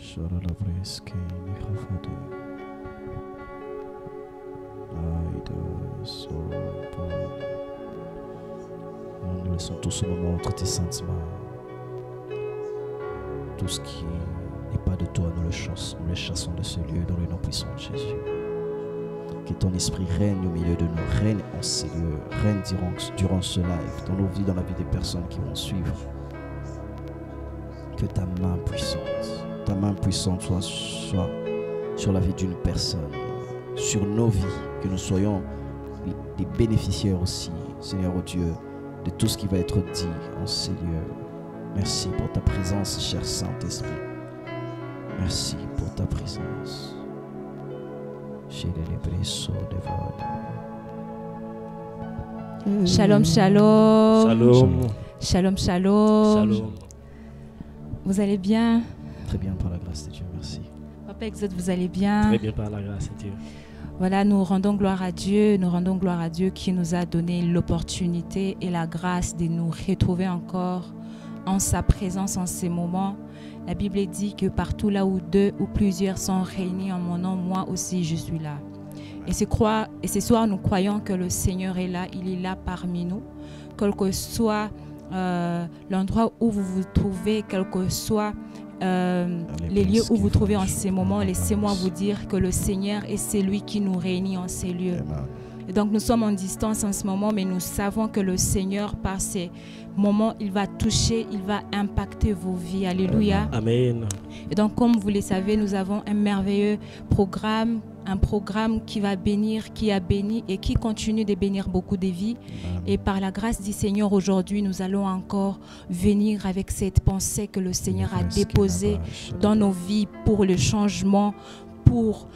Nous laissons tout ce moment entre tes saintes mains. Tout ce qui n'est pas de toi, nous le chassons de ce lieu dans le nom puissant de Jésus. Que ton esprit règne au milieu de nous, règne en ces lieux, règne durant ce live, dans nos vies, dans la vie des personnes qui vont suivre. Que ta main puissante soit sur la vie d'une personne, sur nos vies, que nous soyons des bénéficiaires aussi, Seigneur Dieu, de tout ce qui va être dit en ces lieux. Merci pour ta présence, cher Saint-Esprit. Merci pour ta présence. Shalom, shalom. Shalom. Shalom, shalom. Shalom. Vous allez bien? Très bien par la grâce de Dieu, merci. Papa Exode, vous allez bien? Très bien par la grâce de Dieu. Voilà, nous rendons gloire à Dieu qui nous a donné l'opportunité et la grâce de nous retrouver encore en sa présence en ces moments. La Bible dit que partout là où deux ou plusieurs sont réunis en mon nom, moi aussi je suis là. Et ce soir, nous croyons que le Seigneur est là, il est là parmi nous. Quel que soit l'endroit où vous vous trouvez, quel que soit les lieux où vous trouvez en ces moments, laissez-moi vous dire que le Seigneur est celui qui nous réunit en ces lieux. Et donc nous sommes en distance en ce moment, mais nous savons que le Seigneur, par ces moments, il va toucher, il va impacter vos vies. Alléluia. Amen. Et donc comme vous le savez, nous avons un merveilleux programme, un programme qui va bénir, qui a béni et qui continue de bénir beaucoup de vies. Et par la grâce du Seigneur, aujourd'hui, nous allons encore venir avec cette pensée que le Seigneur a déposée dans nos vies pour le changement, pour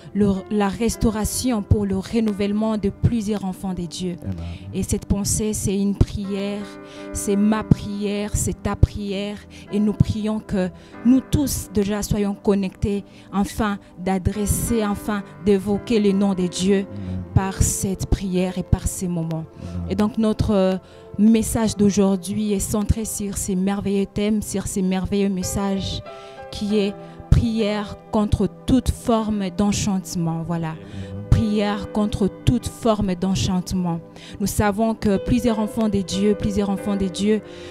la restauration, pour le renouvellement de plusieurs enfants de Dieu. Amen. Et cette pensée, c'est une prière, c'est ma prière, c'est ta prière. Et nous prions que nous tous déjà soyons connectés, afin d'adresser, afin d'évoquer le nom de Dieu par cette prière et par ces moments. Et donc notre message d'aujourd'hui est centré sur ces merveilleux thèmes, sur ces merveilleux messages qui est prière contre toute forme d'enchantement. Voilà. Prière contre toute forme d'enchantement. Nous savons que plusieurs enfants de Dieu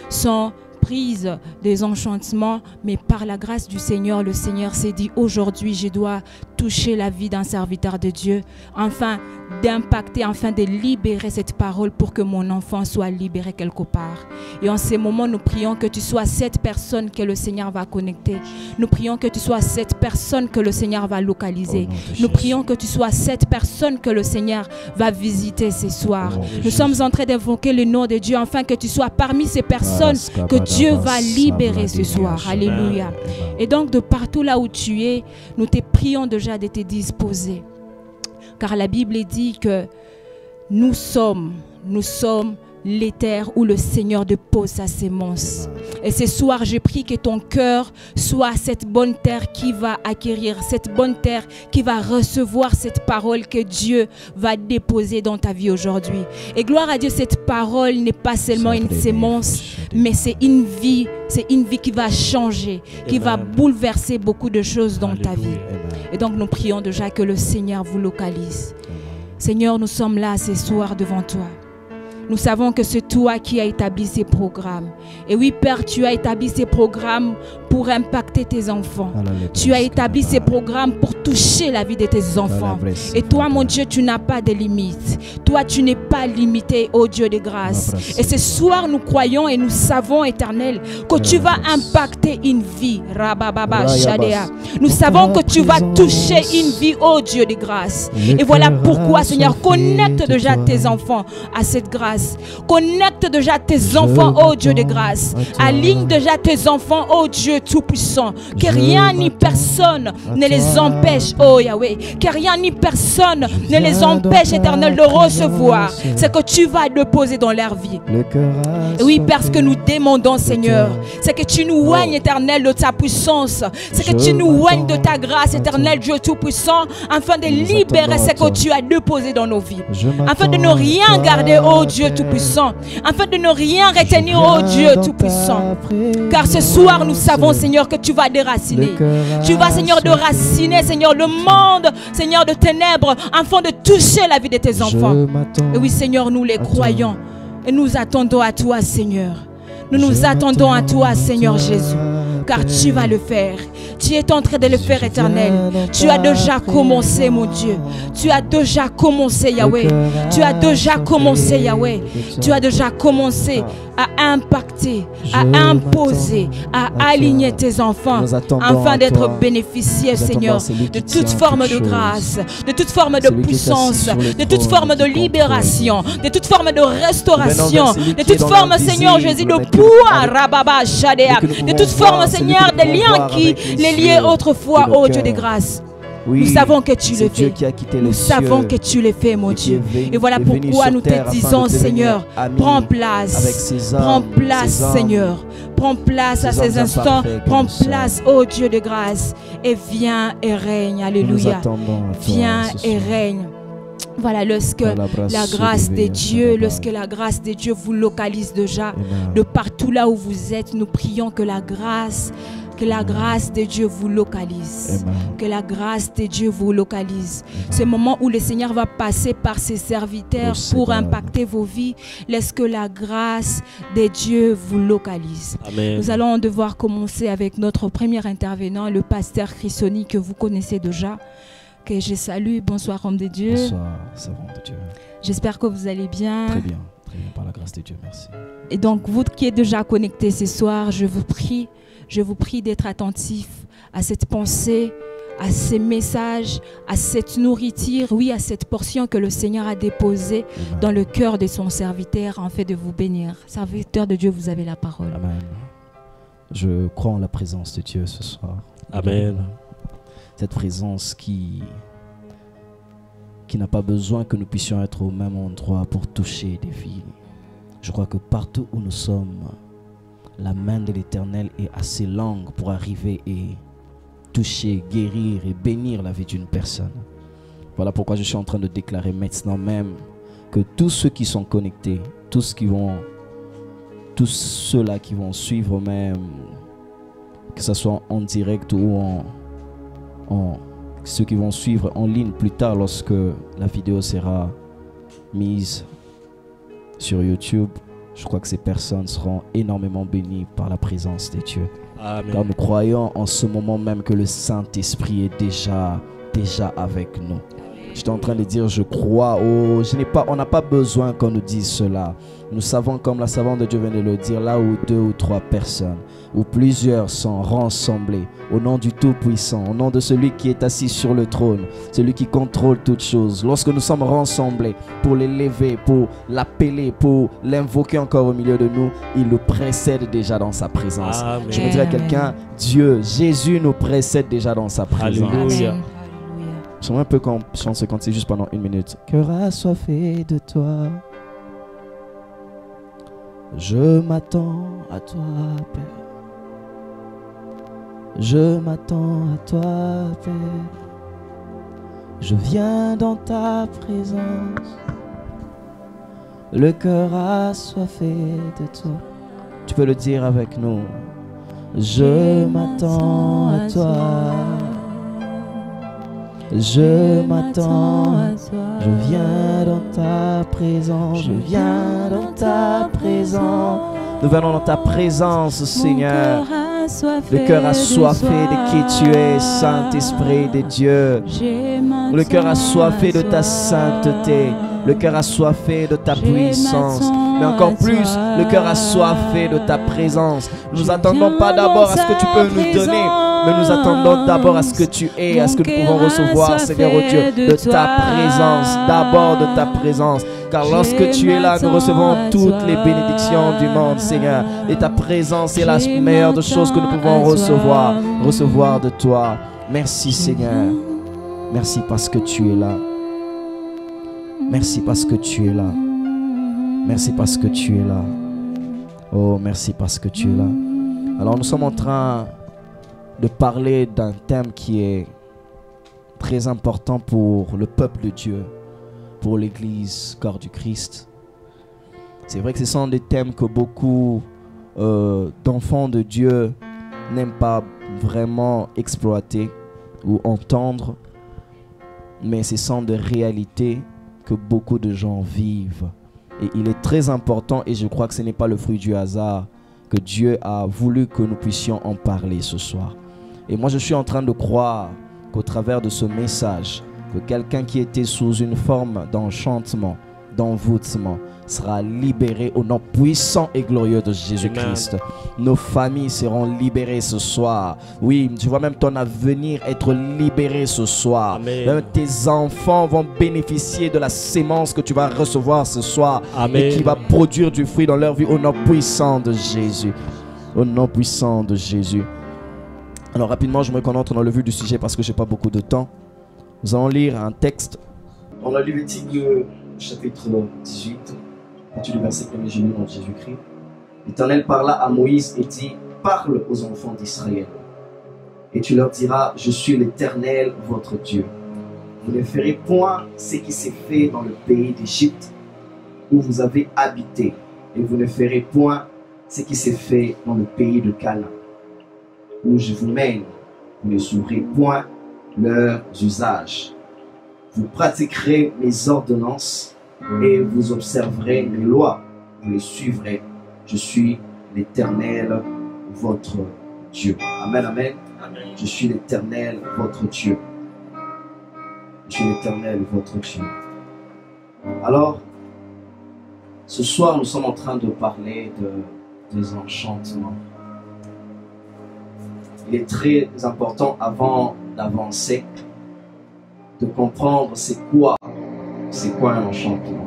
sont prises des enchantements, mais par la grâce du Seigneur, le Seigneur s'est dit aujourd'hui, je dois toucher la vie d'un serviteur de Dieu, afin d'impacter, afin de libérer cette parole pour que mon enfant soit libéré quelque part. Et en ces moments, nous prions que tu sois cette personne que le Seigneur va connecter. Nous prions que tu sois cette personne que le Seigneur va localiser. Nous prions que tu sois cette personne que le Seigneur va visiter ce soir. Nous sommes en train d'invoquer le nom de Dieu, afin que tu sois parmi ces personnes que Dieu va libérer ce soir. Alléluia. Et donc de partout là où tu es, nous te prions déjà de te disposer. Car la Bible dit que nous sommes les terres où le Seigneur dépose sa sémence. Et ce soir, je prie que ton cœur soit cette bonne terre qui va acquérir, cette bonne terre qui va recevoir cette parole que Dieu va déposer dans ta vie aujourd'hui. Et gloire à Dieu, cette parole n'est pas seulement une sémence, mais c'est une vie qui va changer, qui va bouleverser beaucoup de choses dans ta vie. Et donc nous prions déjà que le Seigneur vous localise. Seigneur, nous sommes là ce soir devant toi. Nous savons que c'est toi qui as établi ces programmes. Et oui, Père, tu as établi ces programmes pour impacter tes enfants. Tu as établi ces programmes pour toucher la vie de tes enfants. Et toi, mon Dieu, tu n'as pas de limites. Toi, tu n'es pas limité, ô Dieu de grâce. Et ce soir, nous croyons et nous savons, Éternel, que tu vas impacter une vie. Nous savons que tu vas toucher une vie, ô Dieu de grâce. Et voilà pourquoi, Seigneur, connecte déjà tes enfants à cette grâce. Connecte déjà tes enfants, ô Dieu de grâce. Aligne déjà tes enfants, ô Dieu Tout-Puissant. Que rien ni personne ne les empêche, ô Yahweh. Que rien ni personne ne les empêche, Éternel, de recevoir ce que tu vas déposer dans leur vie. Et oui, Père, ce que nous demandons, Seigneur, c'est que tu nous oignes, Éternel, de ta puissance. C'est que tu nous s'éloignent de ta grâce éternelle, Dieu Tout-Puissant, afin de libérer ce que tu as déposé dans nos vies. Afin de ne rien garder, oh Dieu Tout-Puissant. Afin de ne rien retenir, oh Dieu Tout-Puissant. Car ce soir, nous savons, Seigneur, que tu vas déraciner. Tu vas, Seigneur, déraciner, Seigneur, le monde, Seigneur, de ténèbres, afin de toucher la vie de tes enfants. Et oui, Seigneur, nous les croyons. Et nous attendons à toi, Seigneur. Nous nous attendons à toi, Seigneur Jésus, car tu vas le faire. Tu es en train de le faire, Éternel. Tu as déjà commencé, mon Dieu. Tu as déjà commencé, Yahweh. Tu as déjà commencé, Yahweh. Tu as déjà commencé à impacter, à imposer, à aligner tes enfants afin d'être bénéficiés, Seigneur, de toute forme de grâce, de toute forme de puissance, de toute forme de libération, de toute forme de restauration, de toute forme, Seigneur Jésus, de pouvoir, de toute forme, Seigneur, des liens qui les liaient autrefois, ô Dieu de grâce. Oui, nous savons que tu le fais. Nous savons que tu le fais, mon Dieu. Et voilà pourquoi nous te disons, Seigneur, prends place. Prends place, Seigneur. Prends place à ces instants. Prends place, ô Dieu de grâce. Et viens et règne. Alléluia. Viens et règne. Voilà, lorsque la grâce de Dieu vous localise déjà, de partout là où vous êtes, nous prions que la grâce de Dieu vous localise. Amen. Que la grâce de Dieu vous localise. Ce moment où le Seigneur va passer par ses serviteurs pour impacter vos vies, laisse que la grâce de Dieu vous localise. Amen. Nous allons devoir commencer avec notre premier intervenant, le pasteur Chrisoni, que vous connaissez déjà, que je salue. Bonsoir, homme de Dieu. Bonsoir, servant de Dieu. J'espère que vous allez bien. Très bien, par la grâce de Dieu, merci. Et donc, vous qui êtes déjà connectés ce soir, je vous prie d'être attentif à cette pensée, à ces messages, à cette nourriture, oui, à cette portion que le Seigneur a déposée dans le cœur de son serviteur en fait de vous bénir. Serviteur de Dieu, vous avez la parole. Amen. Je crois en la présence de Dieu ce soir. Amen. Cette présence qui n'a pas besoin que nous puissions être au même endroit pour toucher des vies. Je crois que partout où nous sommes, la main de l'Éternel est assez longue pour arriver et toucher, guérir et bénir la vie d'une personne. Voilà pourquoi je suis en train de déclarer maintenant même que tous ceux qui sont connectés, tous ceux-là qui vont suivre même, que ce soit en direct ou ceux qui vont suivre en ligne plus tard lorsque la vidéo sera mise sur YouTube, je crois que ces personnes seront énormément bénies par la présence de Dieu. Amen. Car nous croyons en ce moment même que le Saint-Esprit est déjà avec nous. J'étais en train de dire, je crois, on n'a pas besoin qu'on nous dise cela. Nous savons, comme la servante de Dieu vient de le dire, là où 2 ou 3 personnes, où plusieurs sont rassemblés, au nom du Tout-Puissant, au nom de celui qui est assis sur le trône, celui qui contrôle toutes choses. Lorsque nous sommes rassemblés pour l'élever, pour l'appeler, pour l'invoquer encore au milieu de nous, il nous précède déjà dans sa présence. Amen. Je me dirais à quelqu'un, Dieu, Jésus nous précède déjà dans sa présence. Alléluia. J'aimerais un peu qu'on chante ce cantique juste pendant 1 minute. Cœur assoiffé de toi, je m'attends à toi, Père. Je m'attends à toi, Père. Je viens dans ta présence. Le cœur assoiffé de toi. Tu peux le dire avec nous. Je m'attends à toi. Je m'attends à toi. Je viens dans ta présence. Je viens dans ta présence. Nous venons dans ta présence, Seigneur. Le cœur assoiffé de qui tu es, Saint-Esprit de Dieu. Le cœur assoiffé de ta sainteté. Le cœur assoiffé de ta puissance. Mais encore plus, le cœur assoiffé de ta présence. Nous n'attendons pas d'abord à ce que tu peux nous donner, mais nous attendons d'abord à ce que tu es, à ce que nous pouvons recevoir, Seigneur oh Dieu, de ta présence. D'abord de ta présence. Car lorsque tu es là, nous recevons toutes les bénédictions du monde, Seigneur. Et ta présence est la meilleure des choses que nous pouvons recevoir de toi. Merci, Seigneur. Merci parce que tu es là. Merci parce que tu es là. Merci parce que tu es là. Oh, merci parce que tu es là. Alors nous sommes en train de parler d'un thème qui est très important pour le peuple de Dieu, pour l'Église, corps du Christ. C'est vrai que ce sont des thèmes que beaucoup d'enfants de Dieu n'aiment pas vraiment exploiter ou entendre, mais ce sont des réalités que beaucoup de gens vivent. Et il est très important, et je crois que ce n'est pas le fruit du hasard, que Dieu a voulu que nous puissions en parler ce soir. Et moi je suis en train de croire qu'au travers de ce message, que quelqu'un qui était sous une forme d'enchantement, d'envoûtement, sera libéré au nom puissant et glorieux de Jésus-Christ. Nos familles seront libérées ce soir. Oui, tu vois même ton avenir être libéré ce soir. Amen. Même tes enfants vont bénéficier de la sémence que tu vas recevoir ce soir. Amen. Et qui va produire du fruit dans leur vie au nom puissant de Jésus. Au nom puissant de Jésus. Alors rapidement, j'aimerais qu'on entre dans le vif du sujet parce que je n'ai pas beaucoup de temps. Nous allons lire un texte. Dans le Lévitique chapitre 18, du verset 1er, j'ai lu dans Jésus-Christ. L'Éternel parla à Moïse et dit: parle aux enfants d'Israël. Et tu leur diras: je suis l'Éternel, votre Dieu. Vous ne ferez point ce qui s'est fait dans le pays d'Égypte, où vous avez habité. Et vous ne ferez point ce qui s'est fait dans le pays de Canaan, où je vous mène. Vous ne suivrez point leurs usages. Vous pratiquerez mes ordonnances et vous observerez mes lois. Vous les suivrez. Je suis l'Éternel, votre Dieu. Amen, amen. Amen. Je suis l'Éternel, votre Dieu. Je suis l'Éternel, votre Dieu. Alors, ce soir, nous sommes en train de parler des enchantements. Il est très important, avant d'avancer, de comprendre c'est quoi un enchantement.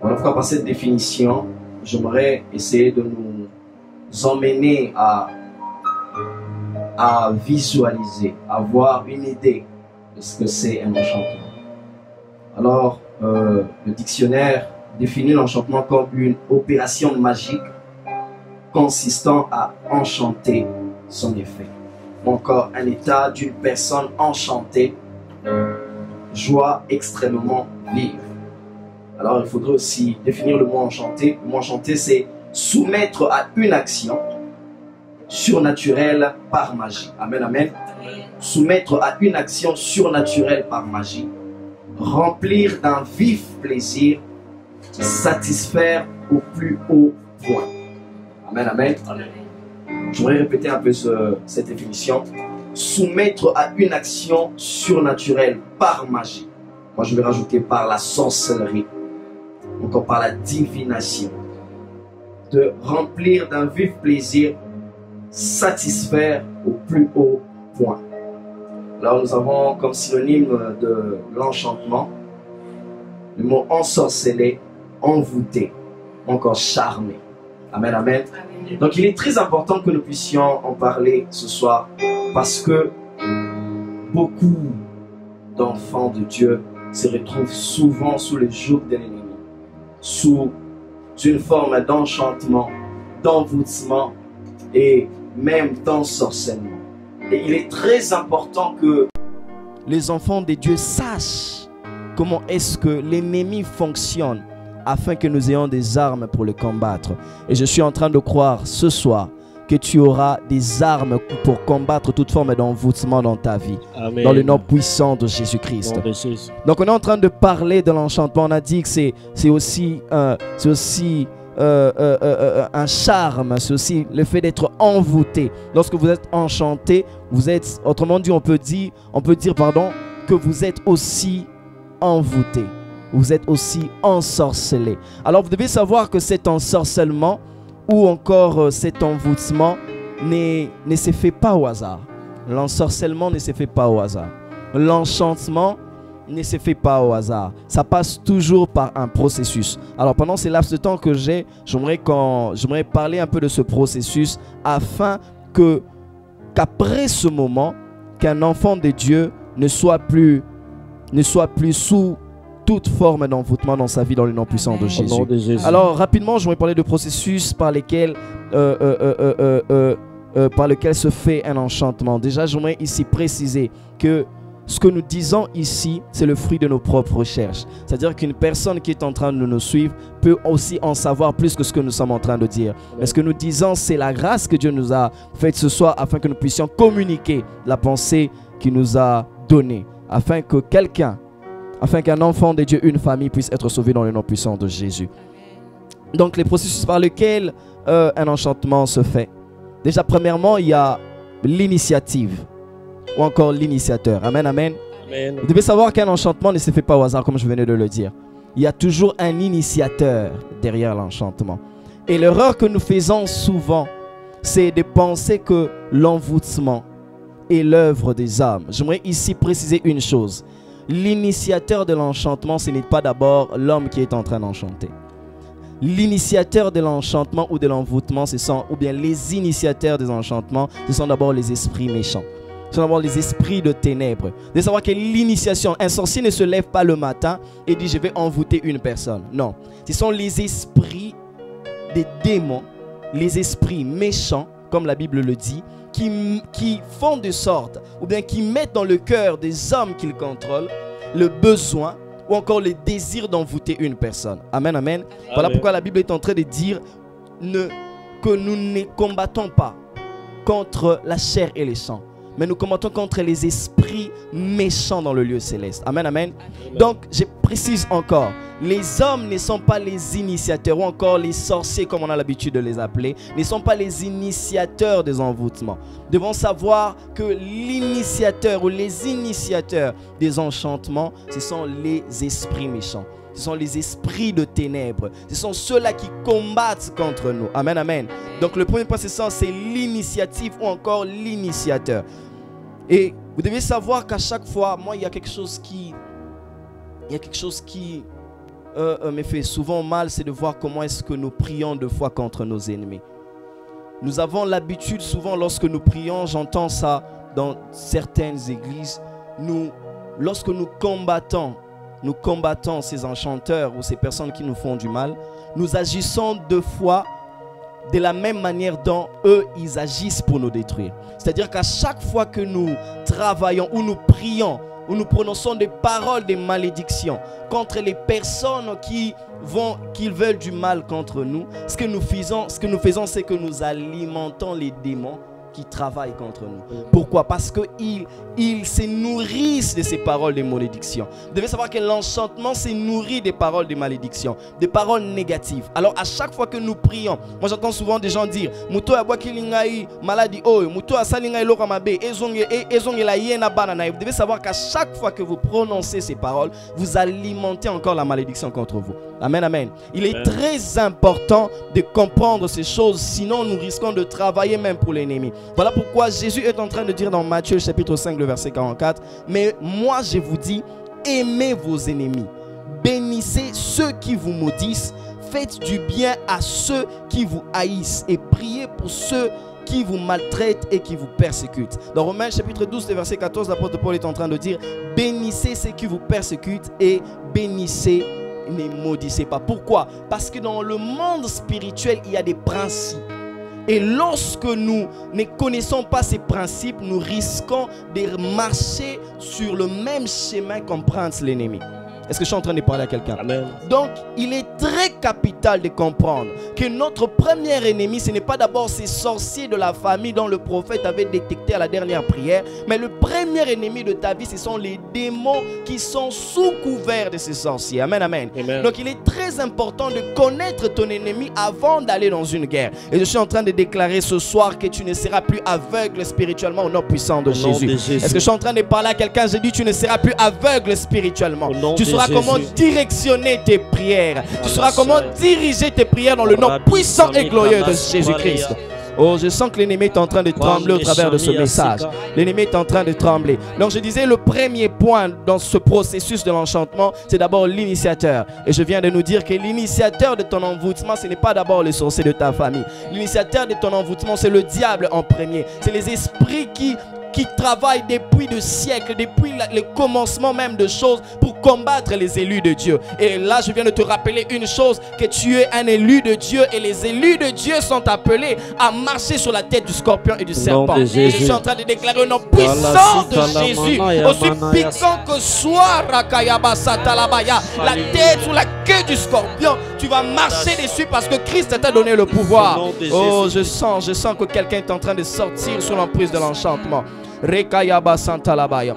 Alors, par cette définition, j'aimerais essayer de nous emmener à visualiser, à avoir une idée de ce que c'est un enchantement. Alors, le dictionnaire définit l'enchantement comme une opération magique consistant à enchanter son effet. Ou encore un état d'une personne enchantée, joie extrêmement vive. Alors il faudrait aussi définir le mot enchanté. Le mot enchanté, c'est soumettre à une action surnaturelle par magie. Amen, amen. Soumettre à une action surnaturelle par magie. Remplir d'un vif plaisir. Satisfaire au plus haut point. Amen, amen. Je voudrais répéter un peu cette définition. Soumettre à une action surnaturelle par magie. Moi, je vais rajouter par la sorcellerie. Encore par la divination. De remplir d'un vif plaisir. Satisfaire au plus haut point. Alors, nous avons comme synonyme de l'enchantement le mot ensorceler, envoûter, encore charmer. Amen, amen. Amen. Donc il est très important que nous puissions en parler ce soir parce que beaucoup d'enfants de Dieu se retrouvent souvent sous le joug de l'ennemi, sous une forme d'enchantement, d'envoûtement et même d'ensorcellement. Et il est très important que les enfants de Dieu sachent comment est-ce que l'ennemi fonctionne afin que nous ayons des armes pour le combattre. Et je suis en train de croire ce soir que tu auras des armes pour combattre toute forme d'envoûtement dans ta vie. Amen. Dans le nom puissant de Jésus-Christ. Donc on est en train de parler de l'enchantement. On a dit que c'est aussi un charme, c'est aussi le fait d'être envoûté. Lorsque vous êtes enchanté, vous êtes, autrement dit, on peut dire que vous êtes aussi envoûté. Vous êtes aussi ensorcelé. Alors vous devez savoir que cet ensorcellement ou encore cet envoûtement ne se fait pas au hasard. L'ensorcellement ne se fait pas au hasard. L'enchantement ne se fait pas au hasard. Ça passe toujours par un processus. Alors pendant ces laps de temps que j'ai, j'aimerais parler un peu de ce processus afin qu'après ce moment, qu'un enfant de Dieu ne soit plus sous toute forme d'envoûtement dans sa vie dans le nom puissant de Jésus. Alors rapidement, je vais parler de processus par lesquels par lequel se fait un enchantement. Déjà, j'aimerais ici préciser que ce que nous disons ici, c'est le fruit de nos propres recherches. C'est-à-dire qu'une personne qui est en train de nous suivre peut aussi en savoir plus que ce que nous sommes en train de dire. Mais ce que nous disons, c'est la grâce que Dieu nous a faite ce soir afin que nous puissions communiquer la pensée qu'il nous a donnée. Afin que quelqu'un, afin qu'un enfant de Dieu, une famille puisse être sauvé dans le nom puissant de Jésus. Donc les processus par lesquels un enchantement se fait. Déjà, premièrement, il y a l'initiative. Ou encore l'initiateur. Amen, amen. Amen. Vous devez savoir qu'un enchantement ne se fait pas au hasard, comme je venais de le dire. Il y a toujours un initiateur derrière l'enchantement. Et l'erreur que nous faisons souvent, c'est de penser que l'envoûtement est l'œuvre des hommes. J'aimerais ici préciser une chose. L'initiateur de l'enchantement, ce n'est pas d'abord l'homme qui est en train d'enchanter. L'initiateur de l'enchantement ou de l'envoûtement, ou bien les initiateurs des enchantements, ce sont d'abord les esprits méchants. Ce sont d'abord les esprits de ténèbres. De savoir que l'initiation, un sorcier ne se lève pas le matin et dit je vais envoûter une personne. Non, ce sont les esprits des démons, les esprits méchants, comme la Bible le dit, qui font de sorte, ou bien qui mettent dans le cœur des hommes qu'ils contrôlent, le besoin ou encore le désir d'envoûter une personne. Amen, amen. Amen. Voilà pourquoi la Bible est en train de dire que nous ne combattons pas contre la chair et les sangs, mais nous combattons contre les esprits méchants dans le lieu céleste. Amen, amen. Donc, je précise encore, les hommes ne sont pas les initiateurs, ou encore les sorciers, comme on a l'habitude de les appeler, ne sont pas les initiateurs des envoûtements. Nous devons savoir que l'initiateur ou les initiateurs des enchantements, ce sont les esprits méchants. Ce sont les esprits de ténèbres. Ce sont ceux-là qui combattent contre nous. Amen, amen. Donc le premier point, c'est l'initiative ou encore l'initiateur. Et vous devez savoir qu'à chaque fois, moi, il y a quelque chose qui me fait souvent mal, c'est de voir comment est-ce que nous prions deux fois contre nos ennemis. Nous avons l'habitude, souvent lorsque nous prions, j'entends ça dans certaines églises, lorsque nous combattons ces enchanteurs ou ces personnes qui nous font du mal, nous agissons deux fois de la même manière dont eux, ils agissent pour nous détruire. C'est-à-dire qu'à chaque fois que nous travaillons ou nous prions, où nous prononçons des paroles de malédiction contre les personnes qui veulent du mal contre nous, ce que nous faisons, c'est que nous alimentons les démons qui travaillent contre nous. Pourquoi? Parce qu'ils se nourrissent de ces paroles de malédiction. Vous devez savoir que l'enchantement se nourrit des paroles de malédiction, des paroles négatives. Alors à chaque fois que nous prions, moi j'entends souvent des gens dire Muto ya bokilingai maladie oyo, muto asalingai lokamabe, ezongela yena banana. Vous devez savoir qu'à chaque fois que vous prononcez ces paroles, vous alimentez encore la malédiction contre vous. Amen, amen. Il est très important de comprendre ces choses, sinon nous risquons de travailler même pour l'ennemi. Voilà pourquoi Jésus est en train de dire dans Matthieu chapitre 5, le verset 44, mais moi je vous dis, aimez vos ennemis, bénissez ceux qui vous maudissent, faites du bien à ceux qui vous haïssent et priez pour ceux qui vous maltraitent et qui vous persécutent. Dans Romains chapitre 12, le verset 14, l'apôtre Paul est en train de dire, bénissez ceux qui vous persécutent et bénissez, ne maudissez pas. Pourquoi? Parce que dans le monde spirituel, il y a des principes. Et lorsque nous ne connaissons pas ces principes, nous risquons de marcher sur le même chemin qu'emprunte l'ennemi. Est-ce que je suis en train de parler à quelqu'un? Amen. Donc, il est très capital de comprendre que notre premier ennemi, ce n'est pas d'abord ces sorciers de la famille dont le prophète avait détecté à la dernière prière, mais le premier ennemi de ta vie, ce sont les démons qui sont sous couvert de ces sorciers. Amen, amen. Amen. Donc, il est très important de connaître ton ennemi avant d'aller dans une guerre. Et je suis en train de déclarer ce soir que tu ne seras plus aveugle spirituellement au nom puissant de Jésus. Est-ce que je suis en train de parler à quelqu'un? J'ai dit tu ne seras plus aveugle spirituellement. Tu sauras comment directionner tes prières. Tu sauras comment diriger tes prières dans le nom puissant et glorieux de Jésus-Christ. Oh, je sens que l'ennemi est en train de trembler au travers de ce message. L'ennemi est en train de trembler. Donc je disais, le premier point dans ce processus de l'enchantement, c'est d'abord l'initiateur. Et je viens de nous dire que l'initiateur de ton envoûtement, ce n'est pas d'abord les sorciers de ta famille. L'initiateur de ton envoûtement, c'est le diable en premier. C'est les esprits qui qui travaille depuis des siècles, depuis le commencement même de choses pour combattre les élus de Dieu. Et là, je viens de te rappeler une chose, que tu es un élu de Dieu et les élus de Dieu sont appelés à marcher sur la tête du scorpion et du serpent. Et je suis en train de déclarer un nom puissant de Jésus, aussi piquant que soit Rakayaba Satalabaya, la tête ou la queue du scorpion, tu vas marcher dessus parce que Christ t'a donné le pouvoir. Oh, je sens que quelqu'un est en train de sortir sous l'emprise de l'enchantement. Rekayaba Santalabaya.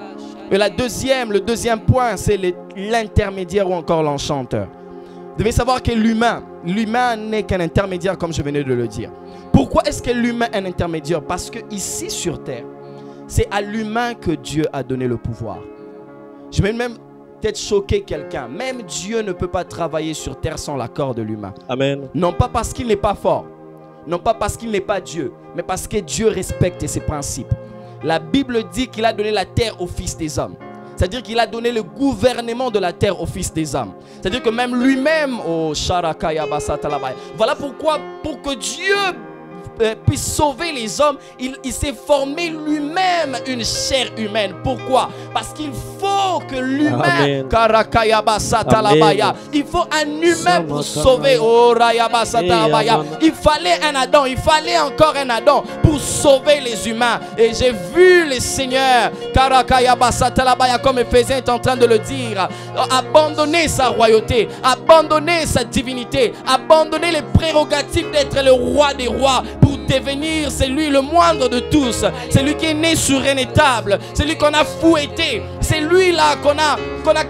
Et le deuxième point, c'est l'intermédiaire ou encore l'enchanteur. Vous devez savoir que l'humain n'est qu'un intermédiaire, comme je venais de le dire. Pourquoi est-ce que l'humain est un intermédiaire? Parce que ici sur terre, c'est à l'humain que Dieu a donné le pouvoir. Je vais même peut-être choquer quelqu'un. Même Dieu ne peut pas travailler sur terre sans l'accord de l'humain. Amen. Non pas parce qu'il n'est pas fort, non pas parce qu'il n'est pas Dieu, mais parce que Dieu respecte ses principes. La Bible dit qu'il a donné la terre au Fils des hommes. C'est-à-dire qu'il a donné le gouvernement de la terre au Fils des hommes. C'est-à-dire que même lui-même, oh, voilà pourquoi, pour que Dieu puisse sauver les hommes, il s'est formé lui-même une chair humaine. Pourquoi? Parce qu'il faut que l'humain, il faut un humain pour sauver. Oh, il fallait un Adam, il fallait encore un Adam pour sauver les humains. Et j'ai vu le Seigneur, comme Éphésiens est en train de le dire, abandonner sa royauté, abandonner sa divinité, abandonner les prérogatives d'être le roi des rois pour devenir celui le moindre de tous, celui qui est né sur une étable, celui qu'on a fouetté, c'est lui là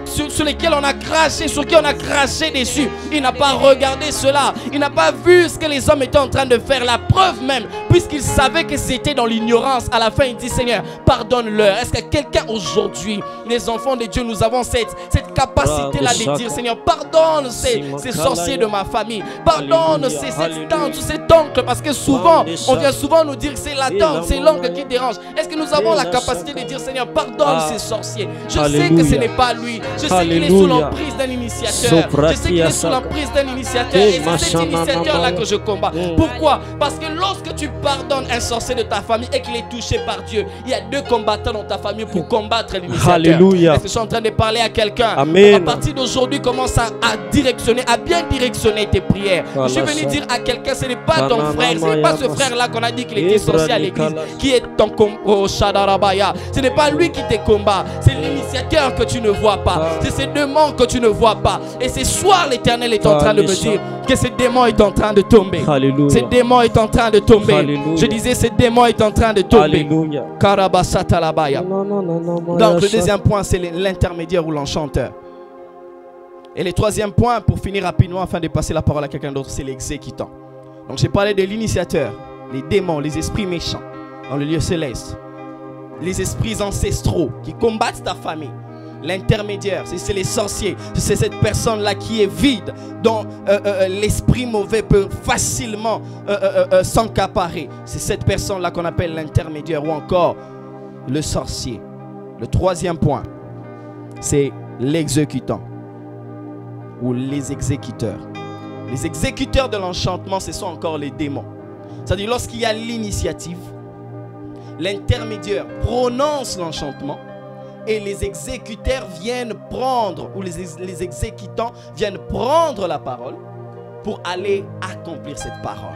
sur lequel on a craché, sur qui on a craché dessus. Il n'a pas regardé cela, il n'a pas vu ce que les hommes étaient en train de faire. La preuve même, puisqu'il savait que c'était dans l'ignorance, à la fin il dit Seigneur, pardonne-leur. Est-ce que quelqu'un aujourd'hui, les enfants de Dieu, nous avons cette capacité là de dire Seigneur, pardonne ces sorciers de ma famille, pardonne ces tantes ou ces oncles, parce que souvent on vient souvent nous dire que c'est la tante, c'est l'oncle qui dérange. Est-ce que nous avons la capacité de dire Seigneur, pardonne ces sorciers? Je sais que ce n'est pas lui, je sais qu'il est sous l'emprise d'un initiateur, je sais qu'il est sous l'emprise d'un initiateur, et c'est cet initiateur là que je combats. Pourquoi? Parce que lorsque tu pardonnes un sorcier de ta famille et qu'il est touché par Dieu, il y a deux combattants dans ta famille pour combattre l'initiateur. Alléluia. Est-ce que je suis en train de parler à quelqu'un? Amen. À partir d'aujourd'hui, commence à directionner, à bien directionner tes prières. Je suis venu dire à quelqu'un, ce n'est pas ton frère, ce n'est pas ce frère là qu'on a dit qu'il était sorcier à l'église qui est ton Shadarabaya. Ce n'est pas lui qui te combat, c'est l'initiateur que tu ne vois pas, c'est ces démons que tu ne vois pas. Et ce soir l'Éternel est en train de me dire que ce démon est en train de tomber. Ce démon est en train de tomber. Alléluia. Je disais ce démon est en train de tomber. Karabasatalabaya. Donc le deuxième point, c'est l'intermédiaire ou l'enchanteur. Et le troisième point, pour finir rapidement afin de passer la parole à quelqu'un d'autre, c'est l'exécutant. Donc j'ai parlé de l'initiateur, les démons, les esprits méchants dans le lieu céleste, les esprits ancestraux qui combattent ta famille. L'intermédiaire, c'est les sorciers, c'est cette personne-là qui est vide, dont l'esprit mauvais peut facilement s'encaparer. C'est cette personne-là qu'on appelle l'intermédiaire ou encore le sorcier. Le troisième point, c'est l'exécutant ou les exécuteurs. Les exécuteurs de l'enchantement, ce sont encore les démons. C'est-à-dire lorsqu'il y a l'initiative, l'intermédiaire prononce l'enchantement et les exécuteurs viennent prendre, ou les exécutants viennent prendre la parole pour aller accomplir cette parole.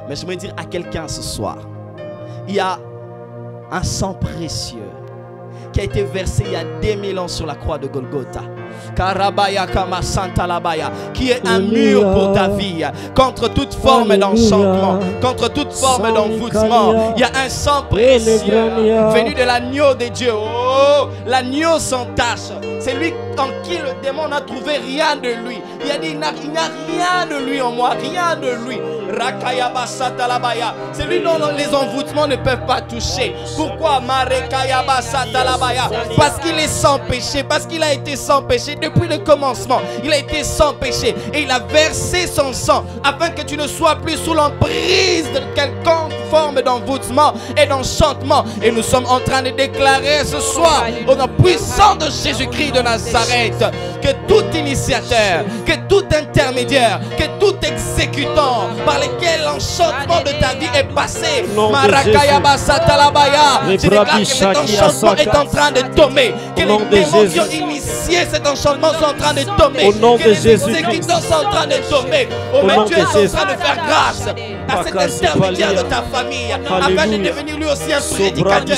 Mais je veux dire à quelqu'un ce soir, il y a un sang précieux qui a été versé il y a 2000 ans sur la croix de Golgotha. Karabaya Kama Santalabaya, qui est un mur pour ta vie contre toute forme d'enchantement, contre toute forme d'envoûtement. Il y a un sang précieux venu de l'agneau de Dieu. Oh, l'agneau sans tache. C'est lui en qui le démon n'a trouvé rien de lui. Il a dit il n'y a rien de lui en moi, rien de lui. Rakayaba Satalabaya. C'est lui dont les envoûtements ne peuvent pas toucher. Pourquoi Marekayaba Satalabaya? Parce qu'il est sans péché, parce qu'il a été sans péché depuis le commencement. Il a été sans péché et il a versé son sang afin que tu ne sois plus sous l'emprise de quelconque forme d'envoûtement et d'enchantement. Et nous sommes en train de déclarer ce soir, au nom puissant de Jésus-Christ de Nazareth, que tout initiateur, que tout intermédiaire, que tout exécutant par lequel l'enchantement de ta vie est passé, je déclare que cet enchantement est en train de tomber, que les démons qui ont initié cet enchantement sont en train de tomber, que les exécutants sont en train de tomber. Oh mais Dieu est en train de faire grâce à cet intermédiaire de ta famille, afin de devenir lui aussi un prédicateur.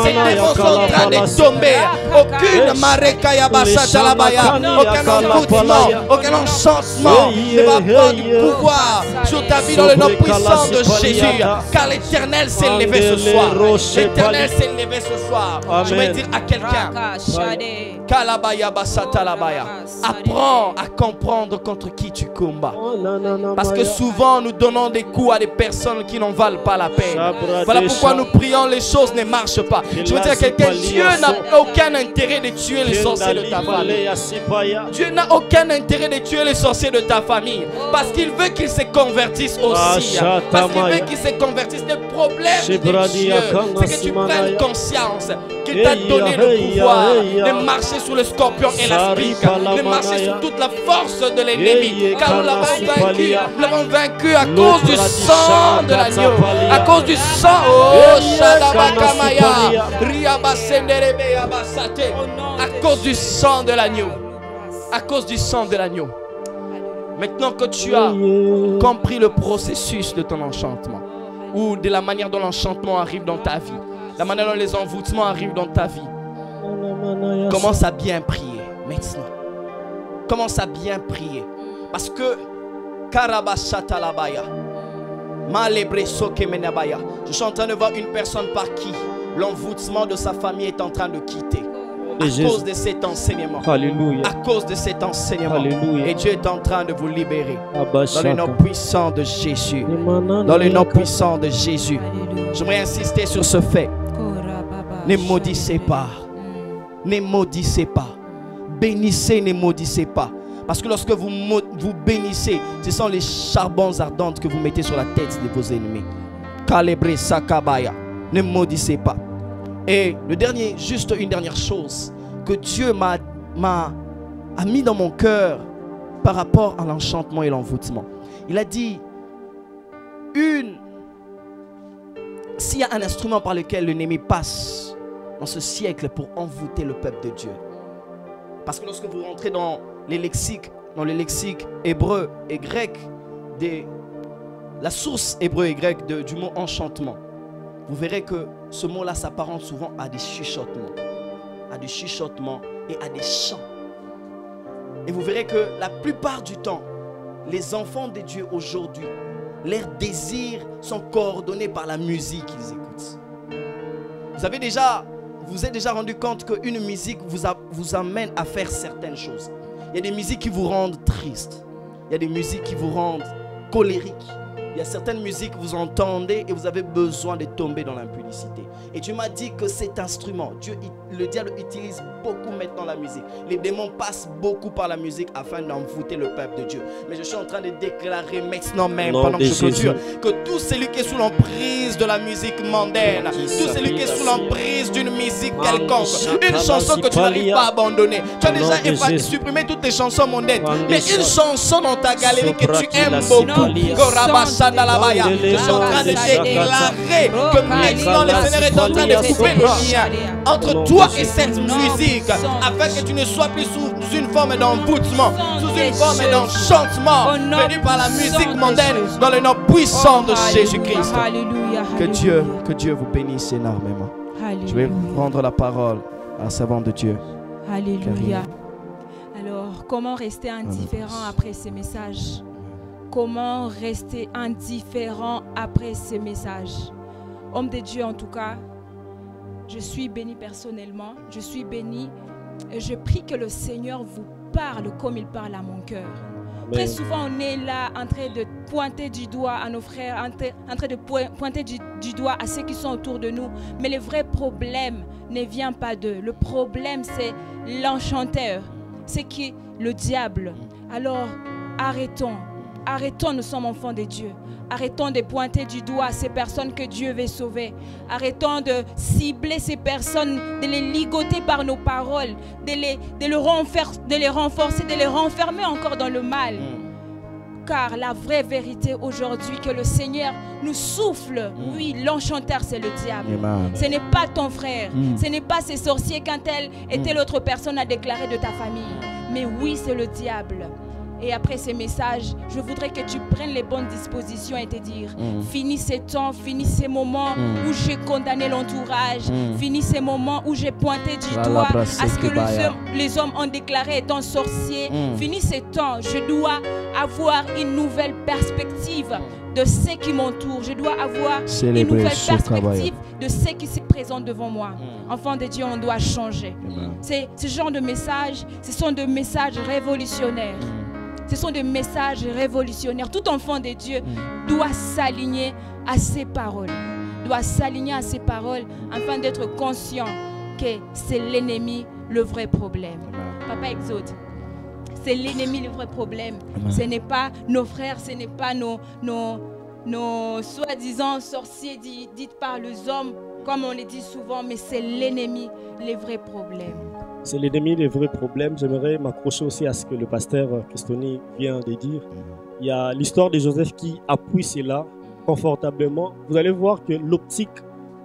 Ces démons sont en train de tomber. Aucun envoûtement, aucun enchantement ne va prendre du pouvoir sur ta vie dans le nom puissant de Jésus. Car l'Éternel s'est levé ce soir. L'Éternel s'est levé ce soir. Je vais dire à quelqu'un, apprends à comprendre contre qui tu combats. Parce que souvent nous donnons des coups à des personnes qui n'en valent pas la peine. Voilà pourquoi nous prions, les choses ne marchent pas. Je veux dire à quelqu'un, Dieu n'a aucun intérêt de tuer les sorciers de ta famille. Dieu n'a aucun intérêt de tuer les sorciers de ta famille. Parce qu'il veut qu'ils se convertissent aussi. Parce qu'il veut qu'ils se convertissent. Le problème de Dieu, c'est que tu prennes conscience qu'il t'a donné le pouvoir de marcher sur le scorpion et la spique, de marcher sur toute la force de l'ennemi. Car nous l'avons vaincu à cause du sang de l'agneau. À cause du sang, oh Shadabakamaya, Riabasenderebeabasate. À cause du sang de l'agneau. À cause du sang de l'agneau. Maintenant que tu as compris le processus de ton enchantement, ou de la manière dont l'enchantement arrive dans ta vie, la manière dont les envoûtements arrivent dans ta vie, commence à bien prier maintenant. Commence à bien prier. Parce que je suis en train de voir une personne par qui l'envoûtement de sa famille est en train de quitter. À cause de cet enseignement. Alléluia. À cause de cet enseignement. Alléluia. Et Dieu est en train de vous libérer. Dans le nom puissant de Jésus. Dans le nom puissant de Jésus. J'aimerais insister sur ce fait. Ne maudissez pas. Ne maudissez pas. Bénissez, ne maudissez pas. Parce que lorsque vous bénissez, ce sont les charbons ardents que vous mettez sur la tête de vos ennemis. Calebré Sakabaya. Ne maudissez pas. Et le dernier, juste une dernière chose que Dieu a mis dans mon cœur par rapport à l'enchantement et l'envoûtement. Il a dit, s'il y a un instrument par lequel l'ennemi passe dans ce siècle pour envoûter le peuple de Dieu. Parce que lorsque vous rentrez dans les lexiques hébreu et grec, la source hébreu et grecque du mot enchantement, vous verrez que ce mot-là s'apparente souvent à des chuchotements. À des chuchotements et à des chants. Et vous verrez que la plupart du temps, les enfants de Dieu aujourd'hui, leurs désirs sont coordonnés par la musique qu'ils écoutent. Vous êtes déjà rendu compte qu'une musique vous amène à faire certaines choses. Il y a des musiques qui vous rendent triste. Il y a des musiques qui vous rendent colérique. Il y a certaines musiques que vous entendez et vous avez besoin de tomber dans l'impudicité. Et Dieu m'a dit que cet instrument, le diable utilise beaucoup maintenant la musique. Les démons passent beaucoup par la musique afin d'envoûter le peuple de Dieu. Mais je suis en train de déclarer maintenant même, pendant que je clôture, que tout celui qui est sous l'emprise de la musique mondaine, tout celui qui est sous l'emprise d'une musique quelconque, une chanson que tu n'arrives pas à abandonner. Tu as déjà supprimé toutes tes chansons mondaines, mais une chanson dans ta galerie que tu aimes beaucoup. Je suis en train de déclarer que maintenant le Seigneur est en train de couper le lien entre toi et cette musique, afin que tu ne sois plus sous une forme d'envoûtement, sous une forme d'enchantement venu par la musique mondaine, dans le nom puissant de Jésus-Christ. Que Dieu vous bénisse énormément. Je vais prendre la parole à la servante de Dieu. Alléluia. Alors, comment rester indifférent après ces messages? Comment rester indifférent après ces messages? Homme de Dieu, en tout cas, je suis béni personnellement, je suis béni et je prie que le Seigneur vous parle comme il parle à mon cœur. Très souvent, on est là en train de pointer du doigt à nos frères, en train de pointer du doigt à ceux qui sont autour de nous. Mais le vrai problème ne vient pas d'eux. Le problème, c'est l'enchanteur, c'est qui? Le diable. Alors, arrêtons. Arrêtons, nous sommes enfants de Dieu. Arrêtons de pointer du doigt ces personnes que Dieu veut sauver. Arrêtons de cibler ces personnes, de les ligoter par nos paroles, de les renforcer, de les renfermer encore dans le mal. Car la vraie vérité aujourd'hui que le Seigneur nous souffle, oui, l'enchanteur c'est le diable. Amen. Ce n'est pas ton frère, ce n'est pas ces sorciers quand telle et telle autre personne a déclaré de ta famille. Mais oui, c'est le diable. Et après ces messages, je voudrais que tu prennes les bonnes dispositions et te dire finis ces temps, finis ces moments où j'ai condamné l'entourage, finis ces moments où j'ai pointé du doigt à ce que les hommes ont déclaré étant sorciers. Finis ces temps, je dois avoir une nouvelle perspective de ce qui m'entoure. Je dois avoir une nouvelle perspective de ce qui se présente devant moi. Enfant de Dieu, on doit changer. Ce genre de messages, ce sont des messages révolutionnaires. Ce sont des messages révolutionnaires. Tout enfant de Dieu doit s'aligner à ces paroles. Doit s'aligner à ces paroles afin d'être conscient que c'est l'ennemi le vrai problème. Papa Exode, c'est l'ennemi le vrai problème. Ce n'est pas nos frères, ce n'est pas nos soi-disant sorciers dits par les hommes, comme on le dit souvent, mais c'est l'ennemi le vrai problème. C'est l'ennemi des vrais problèmes. J'aimerais m'accrocher aussi à ce que le pasteur Christoni vient de dire. Il y a l'histoire de Joseph qui appuie cela confortablement. Vous allez voir que l'optique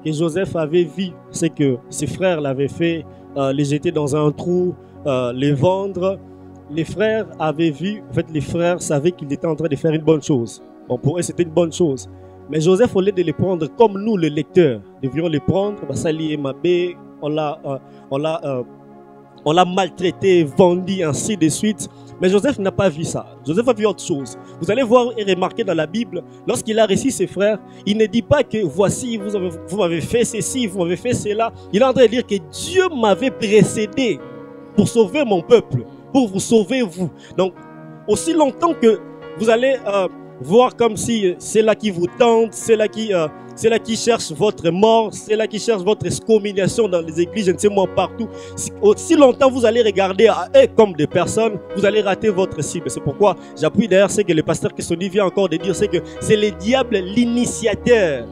que Joseph avait vue, c'est que ses frères l'avaient fait les jeter dans un trou, les vendre. Les frères avaient vu, en fait les frères savaient qu'il était en train de faire une bonne chose. Bon, pour eux c'était une bonne chose. Mais Joseph, au lieu de les prendre comme nous, le lecteur, devions les prendre, Sali et Mabé, on l'a maltraité, vendu, ainsi de suite. Mais Joseph n'a pas vu ça. Joseph a vu autre chose. Vous allez voir et remarquer dans la Bible, lorsqu'il a réussi ses frères, il ne dit pas que voici, vous m'avez fait ceci, vous m'avez fait cela. Il est en train de dire que Dieu m'avait précédé pour sauver mon peuple, pour vous sauver vous. Donc, aussi longtemps que vous allez voir comme si c'est là qui vous tente, c'est là qui cherche votre mort, c'est là qui cherche votre excommunication dans les églises, je ne sais moi partout. Si longtemps vous allez regarder à eux comme des personnes, vous allez rater votre cible. C'est pourquoi j'appuie d'ailleurs ce que le pasteur Christoni vient encore de dire, c'est que c'est le diable l'initiateur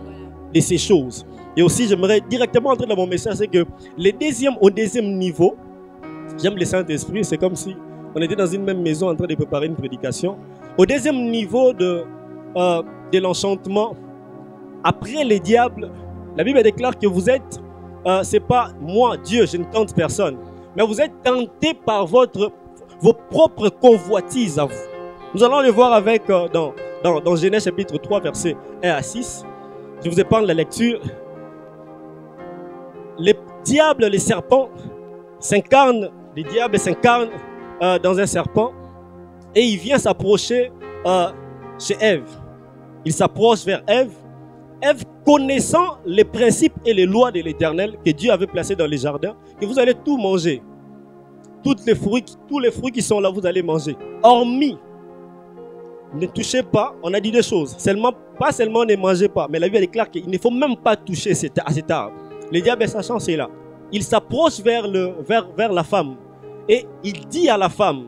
de ces choses. Et aussi j'aimerais directement entrer dans mon message, c'est que au deuxième niveau, j'aime le Saint-Esprit, c'est comme si on était dans une même maison en train de préparer une prédication. Au deuxième niveau de l'enchantement, après les diables, la Bible déclare que vous êtes, c'est pas moi, Dieu, je ne tente personne, mais vous êtes tenté par vos propres convoitises à vous. Nous allons le voir avec dans Genèse chapitre 3, versets 1 à 6. Je vous épargne la lecture. Les diables, les serpents s'incarnent, les diables s'incarnent dans un serpent et il vient s'approcher chez Ève. Il s'approche vers Ève. Ève, connaissant les principes et les lois de l'Éternel que Dieu avait placés dans les jardins, que vous allez tout manger. Tous les fruits qui sont là, vous allez manger. Hormis, ne touchez pas, on a dit des choses. Pas seulement ne mangez pas, mais la Bible déclare qu'il ne faut même pas toucher à cet arbre. Le diable, sachant, c'est là. Il s'approche vers la femme et il dit à la femme,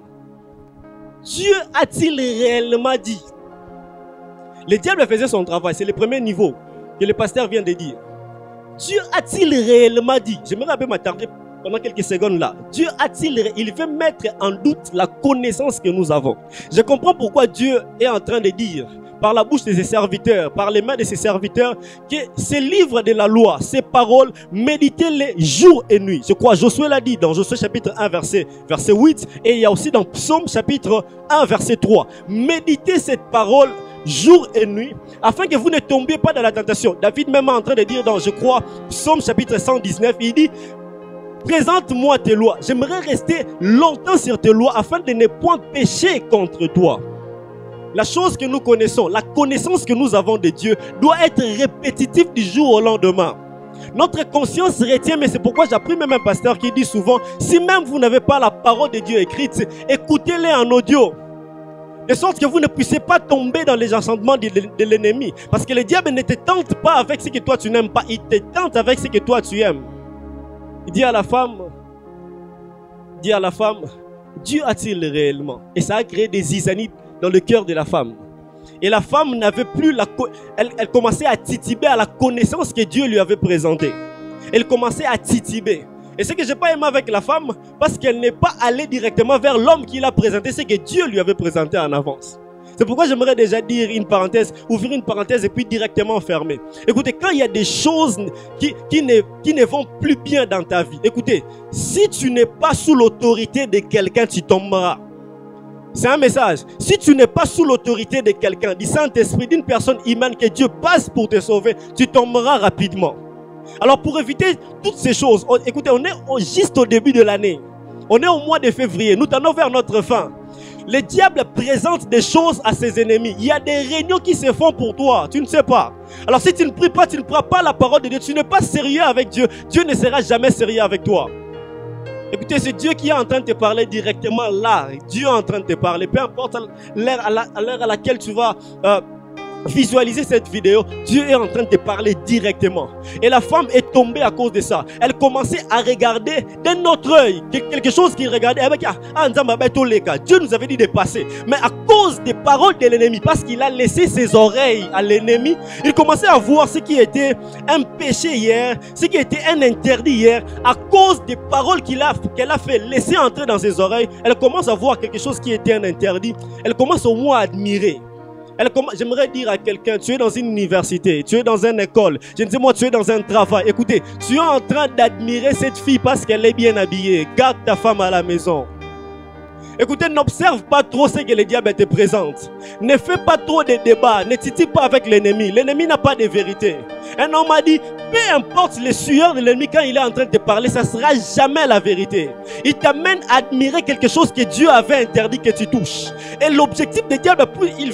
Dieu a-t-il réellement dit? Le diable faisait son travail, c'est le premier niveau que le pasteur vient de dire. Dieu a-t-il réellement dit? J'aimerais un peu m'attarder pendant quelques secondes là. Dieu a-t-il, il veut mettre en doute la connaissance que nous avons. Je comprends pourquoi Dieu est en train de dire, par la bouche de ses serviteurs, par les mains de ses serviteurs, que ces livres de la loi, ces paroles, méditez-les jour et nuit. Je crois Josué l'a dit dans Josué chapitre 1 verset 8, et il y a aussi dans Psaume chapitre 1 verset 3. Méditez cette parole jour et nuit, afin que vous ne tombiez pas dans la tentation. David même est en train de dire dans, je crois, Psaume chapitre 119, il dit, présente-moi tes lois. J'aimerais rester longtemps sur tes lois, afin de ne point pécher contre toi. La chose que nous connaissons, la connaissance que nous avons de Dieu doit être répétitive du jour au lendemain. Notre conscience retient, mais c'est pourquoi j'apprends même un pasteur qui dit souvent, si même vous n'avez pas la parole de Dieu écrite, écoutez-les en audio. De sorte que vous ne puissiez pas tomber dans les enchantements de l'ennemi. Parce que le diable ne te tente pas avec ce que toi tu n'aimes pas, il te tente avec ce que toi tu aimes. Il dit à la femme, Dieu a-t-il réellement? Et ça a créé des zizanites dans le cœur de la femme. Et la femme n'avait plus elle commençait à tituber à la connaissance que Dieu lui avait présentée. Elle commençait à tituber. Et ce que je n'ai pas aimé avec la femme, parce qu'elle n'est pas allée directement vers l'homme qui l'a présenté, c'est que Dieu lui avait présenté en avance. C'est pourquoi j'aimerais déjà dire une parenthèse, ouvrir une parenthèse et puis directement fermer. Écoutez, quand il y a des choses qui ne vont plus bien dans ta vie, écoutez, si tu n'es pas sous l'autorité de quelqu'un, tu tomberas. C'est un message. Si tu n'es pas sous l'autorité de quelqu'un, du Saint-Esprit, d'une personne humaine que Dieu passe pour te sauver, tu tomberas rapidement. Alors pour éviter toutes ces choses, écoutez, on est juste au début de l'année. On est au mois de février, nous tendons vers notre fin. Le diable présente des choses à ses ennemis. Il y a des réunions qui se font pour toi, tu ne sais pas. Alors si tu ne pries pas, tu ne prends pas la parole de Dieu, tu n'es pas sérieux avec Dieu, Dieu ne sera jamais sérieux avec toi. Écoutez, c'est Dieu qui est en train de te parler directement là. Dieu est en train de te parler. Peu importe l'heure à laquelle tu vas visualiser cette vidéo, Dieu est en train de te parler directement. Et la femme est tombée à cause de ça. Elle commençait à regarder d'un autre œil, quelque chose qu'il regardait avec Dieu nous avait dit de passer. Mais à cause des paroles de l'ennemi, parce qu'il a laissé ses oreilles à l'ennemi, il commençait à voir ce qui était un péché hier, ce qui était un interdit hier. À cause des paroles qu'elle a fait laisser entrer dans ses oreilles, elle commence à voir quelque chose qui était un interdit. Elle commence au moins à admirer. J'aimerais dire à quelqu'un, tu es dans une université, tu es dans une école, je ne sais moi, tu es dans un travail. Écoutez, tu es en train d'admirer cette fille parce qu'elle est bien habillée. Garde ta femme à la maison. Écoutez, n'observe pas trop ce que le diable te présente. Ne fais pas trop de débats, ne titille pas avec l'ennemi. L'ennemi n'a pas de vérité. Un homme a dit, peu importe les sueurs de l'ennemi quand il est en train de te parler, ça ne sera jamais la vérité. Il t'amène à admirer quelque chose que Dieu avait interdit que tu touches. Et l'objectif du diable, il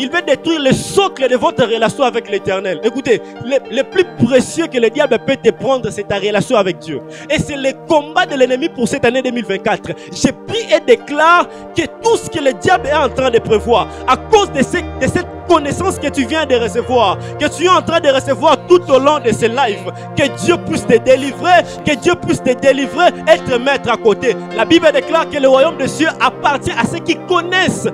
veut détruire le socle de votre relation avec l'Éternel. Écoutez, le plus précieux que le diable peut te prendre, c'est ta relation avec Dieu. Et c'est le combat de l'ennemi pour cette année 2024. Je prie et déclare que tout ce que le diable est en train de prévoir, à cause de cette connaissance que tu viens de recevoir, que tu es en train de recevoir tout au long de ce live, que Dieu puisse te délivrer, et te mettre à côté. La Bible déclare que le royaume de Dieu appartient à ceux qui connaissent,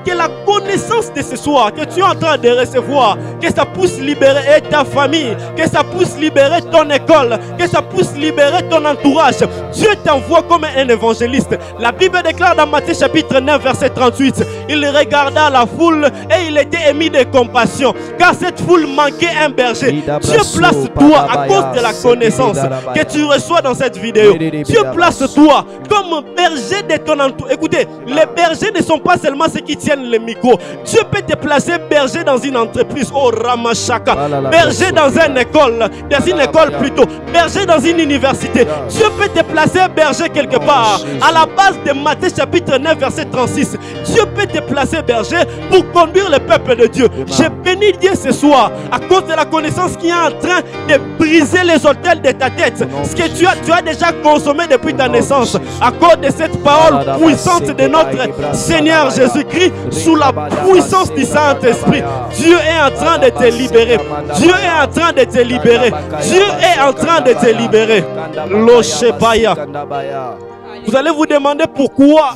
que la connaissance de ce soir que tu es en train de recevoir, que ça puisse libérer ta famille, que ça puisse libérer ton école, que ça puisse libérer ton entourage. Dieu t'envoie comme un évangéliste. La Bible déclare dans Matthieu chapitre 9 verset 38, il regarda la foule et il était émis de compassion, car cette foule manquait un berger. Dieu place toi à cause de la connaissance que tu reçois dans cette vidéo. Dieu place toi comme berger de ton entourage. Écoutez, les bergers ne sont pas seulement ceux qui tiennent le micro. Dieu peut te placer berger dans une entreprise, oh Ramachaka, berger dans une école, plutôt, berger dans une université. Dieu peut te placer berger quelque part. À la base de Matthieu chapitre 9 verset 36, Dieu peut te placer berger pour conduire le peuple de Dieu. Je bénis Dieu ce soir à cause de la connaissance qui est en train de briser les autels de ta tête. Ce que tu as déjà consommé depuis ta naissance, à cause de cette parole puissante de notre Seigneur Jésus-Christ, sous la puissance du Saint-Esprit. Dieu est en train de te libérer. Dieu est en train de te libérer. Dieu est en train de te libérer. Loshebaya. Vous allez vous demander pourquoi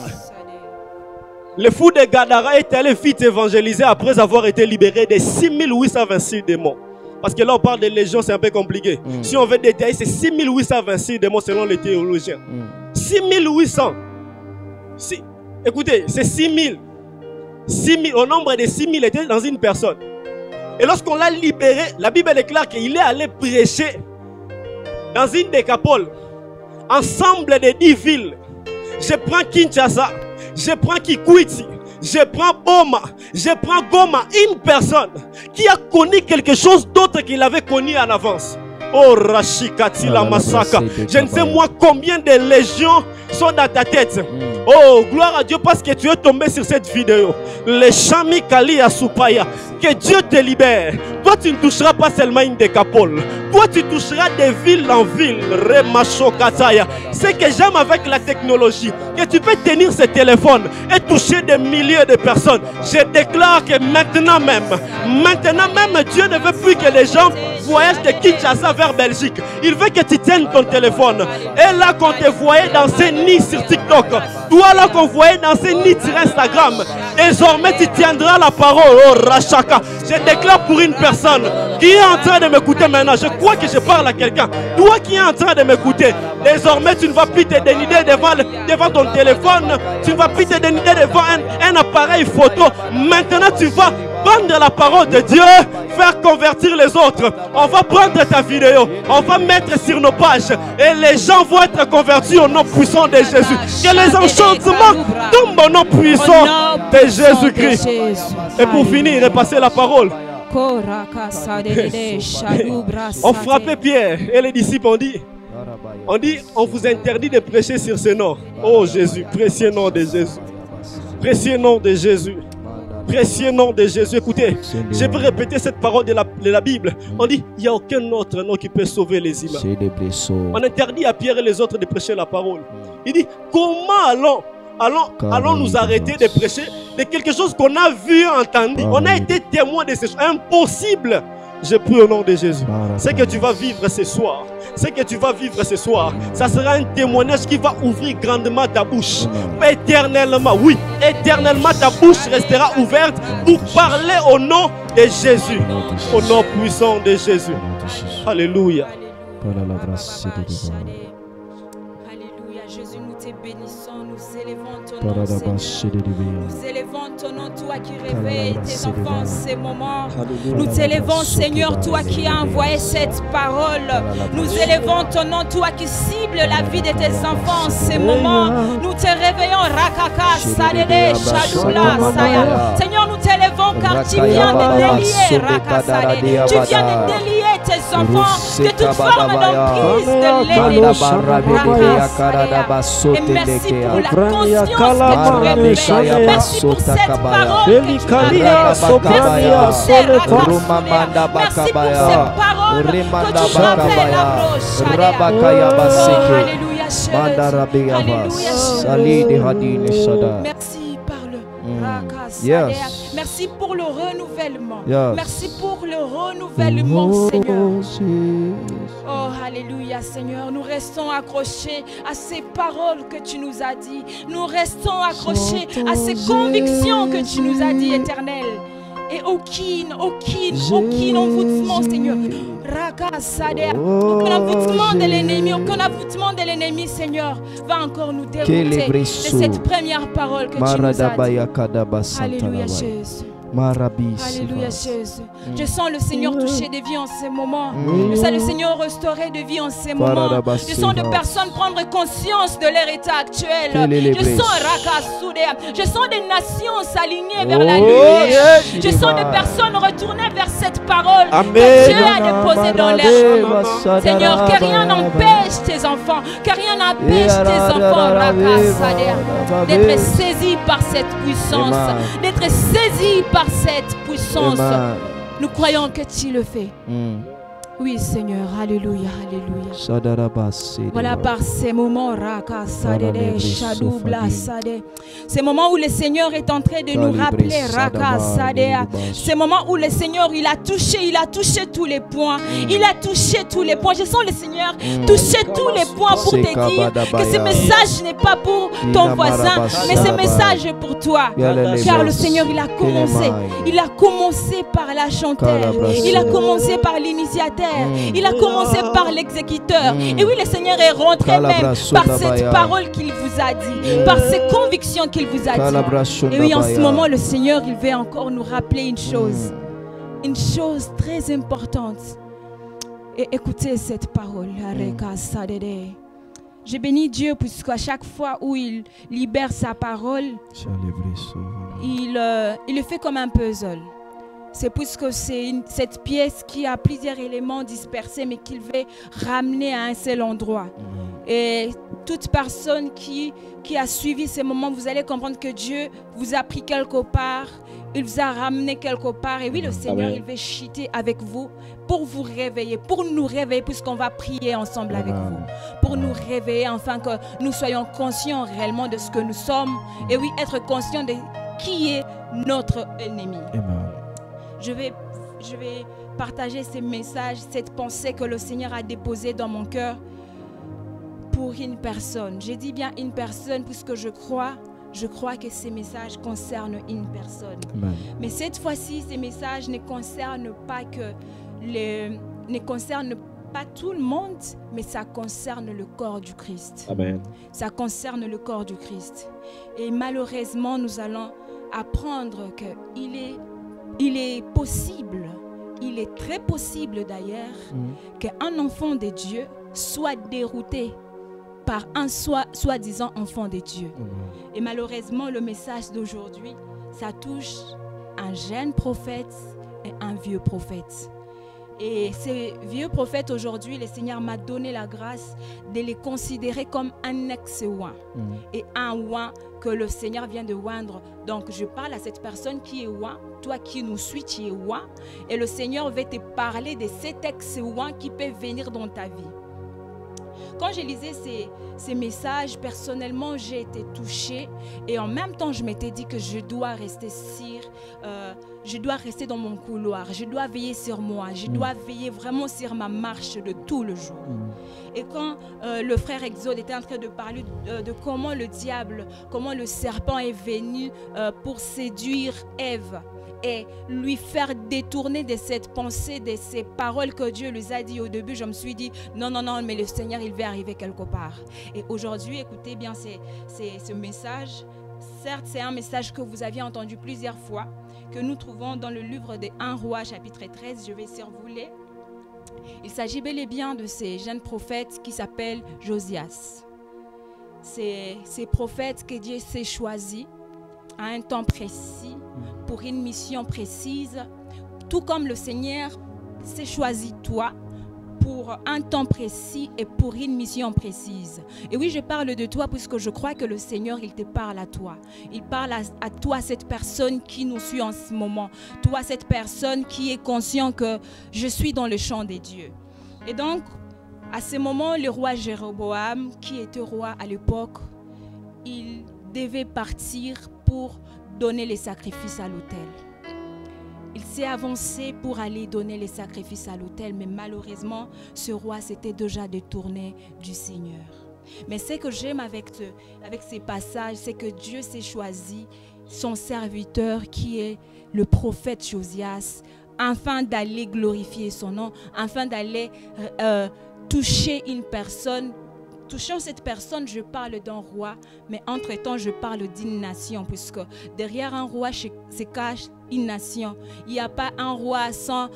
le fou de Gadara est allé vite évangéliser après avoir été libéré de 6826 démons. Parce que là on parle de légions, c'est un peu compliqué. Si on veut détailler, c'est 6826 démons selon les théologiens. 6800. Écoutez, c'est 6000. 6000, au nombre de 6000 était dans une personne. Et lorsqu'on l'a libéré, la Bible déclare qu'il est allé prêcher dans une décapole. Ensemble de 10 villes. Je prends Kinshasa, je prends Kikwiti, je prends Boma, je prends Goma. Une personne qui a connu quelque chose d'autre qu'il avait connu en avance. Oh Rashikati la Masaka. Je ne sais moi combien de légions sont dans ta tête. Oh, gloire à Dieu parce que tu es tombé sur cette vidéo. Les Shami Kali Asupaya. Que Dieu te libère. Toi, tu ne toucheras pas seulement une décapole. Toi, tu toucheras de ville en ville. Remacho Kataya. Ce que j'aime avec la technologie, que tu peux tenir ce téléphone et toucher des milliers de personnes. Je déclare que maintenant même, Dieu ne veut plus que les gens voyagent de Kinshasa vers Belgique. Il veut que tu tiennes ton téléphone. Et là, qu'on te voyait danser ni sur TikTok, TikTok. Toi là qu'on voyait danser ni sur Instagram. Désormais tu tiendras la parole. Oh Rachaka. Je déclare pour une personne qui est en train de m'écouter maintenant. Je crois que je parle à quelqu'un. Toi qui es en train de m'écouter. Désormais tu ne vas plus te dénider devant ton téléphone. Tu ne vas plus te dénider devant un appareil photo. Maintenant tu vas prendre la parole de Dieu, faire convertir les autres. On va prendre ta vidéo, on va mettre sur nos pages et les gens vont être convertis au nom puissant de Jésus. Que les enchantements tombent au nom puissant de Jésus-Christ. Et pour finir et passer la parole, on frappait Pierre et les disciples ont dit, on vous interdit de prêcher sur ce nom. Oh Jésus, précieux nom de Jésus. Précieux nom de Jésus. Précieux nom de Jésus. Écoutez, je vais répéter cette parole de la Bible. On dit, il n'y a aucun autre nom qui peut sauver les humains. On interdit à Pierre et les autres de prêcher la parole. Il dit, comment allons nous arrêter de prêcher de quelque chose qu'on a vu, entendu. On a été témoin de ces choses. Impossible. Je prie au nom de Jésus. Ce que tu vas vivre ce soir, ça sera un témoignage qui va ouvrir grandement ta bouche. Éternellement, oui, éternellement ta bouche restera ouverte pour parler au nom de Jésus. Au nom puissant de Jésus. Alléluia. Alléluia, Jésus, nous te bénissons, nous élevons ton nom, Seigneur. Nous élevons ton nom, toi qui réveilles tes enfants en ces moments. Nous t'élevons, Seigneur, toi qui as envoyé cette parole. Nous élevons ton nom, toi qui cibles la vie de tes enfants en ces moments. Nous te réveillons, Rakaka, Sadede, Shadoula, Saya. Seigneur, nous t'élevons car tu viens de délier, Rakasade. Tu viens de délier tes enfants de toute forme d'emprise de l'ennemi. Et merci pour la conscience que tu réveilles. Merci pour cette parole que tu réveilles. Merci pour ces paroles que tu rappelles. Merci par le merci pour le renouvellement. Merci pour le renouvellement, Seigneur. Oh, alléluia, Seigneur. Nous restons accrochés à ces paroles que tu nous as dit. Nous restons accrochés à ces convictions que tu nous as dit, Éternel. Et aucun envoûtement, Seigneur. Aucun envoûtement de l'ennemi, Seigneur, va encore nous dérouter de cette première parole que tu nous as dit. Alléluia, Jésus. Alléluia, Jésus. Je sens le Seigneur toucher des vies en ces moments. Je sens le Seigneur restaurer des vies en ces moments. Je sens des personnes prendre conscience de leur état actuel. Je sens Rakasudea. Je sens des nations s'aligner vers la lumière. Je sens des personnes retourner vers cette parole que Dieu a déposée dans leur. Seigneur, que rien n'empêche tes enfants, que rien n'empêche tes enfants, Rakasadea, d'être saisis par cette puissance, d'être saisis par cette puissance. Nous croyons que tu le fais. Oui, Seigneur. Alléluia, alléluia. Voilà, par ces moments, ces moments où le Seigneur est en train de nous rappeler, ces moments où le Seigneur, il a touché tous les points. Il a touché tous les points. Je sens le Seigneur toucher tous les points pour te dire que ce message n'est pas pour ton voisin, mais ce message est pour toi. Car le Seigneur, il a commencé. Il a commencé par la chanteur. Il a commencé par l'initiateur. Il a commencé par l'exécuteur. Et oui, le Seigneur est rentré même par cette parole qu'il vous a dit, par ces convictions qu'il vous a dit. Et oui, en ce moment, le Seigneur, il veut encore nous rappeler une chose très importante. Et écoutez cette parole. Je bénis Dieu puisqu'à chaque fois où il libère sa parole, il le fait comme un puzzle. C'est puisque c'est cette pièce qui a plusieurs éléments dispersés mais qu'il veut ramener à un seul endroit. Et toute personne qui a suivi ces moments, vous allez comprendre que Dieu vous a pris quelque part, il vous a ramené quelque part. Et oui, le Seigneur, il veut chuter avec vous pour vous réveiller, pour nous réveiller, puisqu'on va prier ensemble avec vous. Pour nous réveiller, afin que nous soyons conscients réellement de ce que nous sommes. Et oui, être conscients de qui est notre ennemi. Je vais partager ces messages, cette pensée que le Seigneur a déposée dans mon cœur pour une personne. Je dis bien une personne puisque je crois que ces messages concernent une personne. Amen. Mais cette fois-ci, ces messages ne concernent pas pas tout le monde, mais ça concerne le corps du Christ. Amen. Ça concerne le corps du Christ. Et malheureusement, nous allons apprendre qu'il est possible, il est très possible d'ailleurs, qu'un enfant de Dieu soit dérouté par un soi-disant enfant de Dieu. Et malheureusement, le message d'aujourd'hui, ça touche un jeune prophète et un vieux prophète. Et ces vieux prophètes aujourd'hui, le Seigneur m'a donné la grâce de les considérer comme un ex-oint. Et un oint que le Seigneur vient de oindre. Donc je parle à cette personne qui est oint, toi qui nous suis, tu es oint. Et le Seigneur va te parler de cet ex-oint qui peut venir dans ta vie. Quand je lisais ces messages, personnellement, j'ai été touchée. Et en même temps, je m'étais dit que je dois rester dans mon couloir. Je dois veiller sur moi. Je dois veiller vraiment sur ma marche de tout le jour. Et quand le frère Exode était en train de parler de comment le diable, comment le serpent est venu pour séduire Ève, et lui faire détourner de cette pensée, de ces paroles que Dieu lui a dit au début, je me suis dit, non, mais le Seigneur, il va arriver quelque part. Et aujourd'hui, écoutez bien ce message. Certes, c'est un message que vous aviez entendu plusieurs fois, que nous trouvons dans le livre de 1 Roi, chapitre 13. Je vais survoler. Il s'agit bel et bien de ces jeunes prophètes qui s'appellent Josias. C'est ces prophètes que Dieu s'est choisis à un temps précis, pour une mission précise, tout comme le Seigneur s'est choisi toi pour un temps précis et pour une mission précise. Et oui, je parle de toi puisque je crois que le Seigneur, il te parle à toi. Il parle à toi, cette personne qui nous suit en ce moment. Toi, cette personne qui est conscient que je suis dans le champ des dieux. Et donc, à ce moment, le roi Jéroboam, qui était roi à l'époque, il devait partir pour donner les sacrifices à l'autel. Il s'est avancé pour aller donner les sacrifices à l'autel, mais malheureusement, ce roi s'était déjà détourné du Seigneur. Mais ce que j'aime avec ces passages, c'est que Dieu s'est choisi son serviteur qui est le prophète Josias, afin d'aller glorifier son nom, afin d'aller toucher une personne. Touchant cette personne, je parle d'un roi, mais entre-temps, je parle d'une nation, puisque derrière un roi se cache une nation. Il n'y a pas un roi sans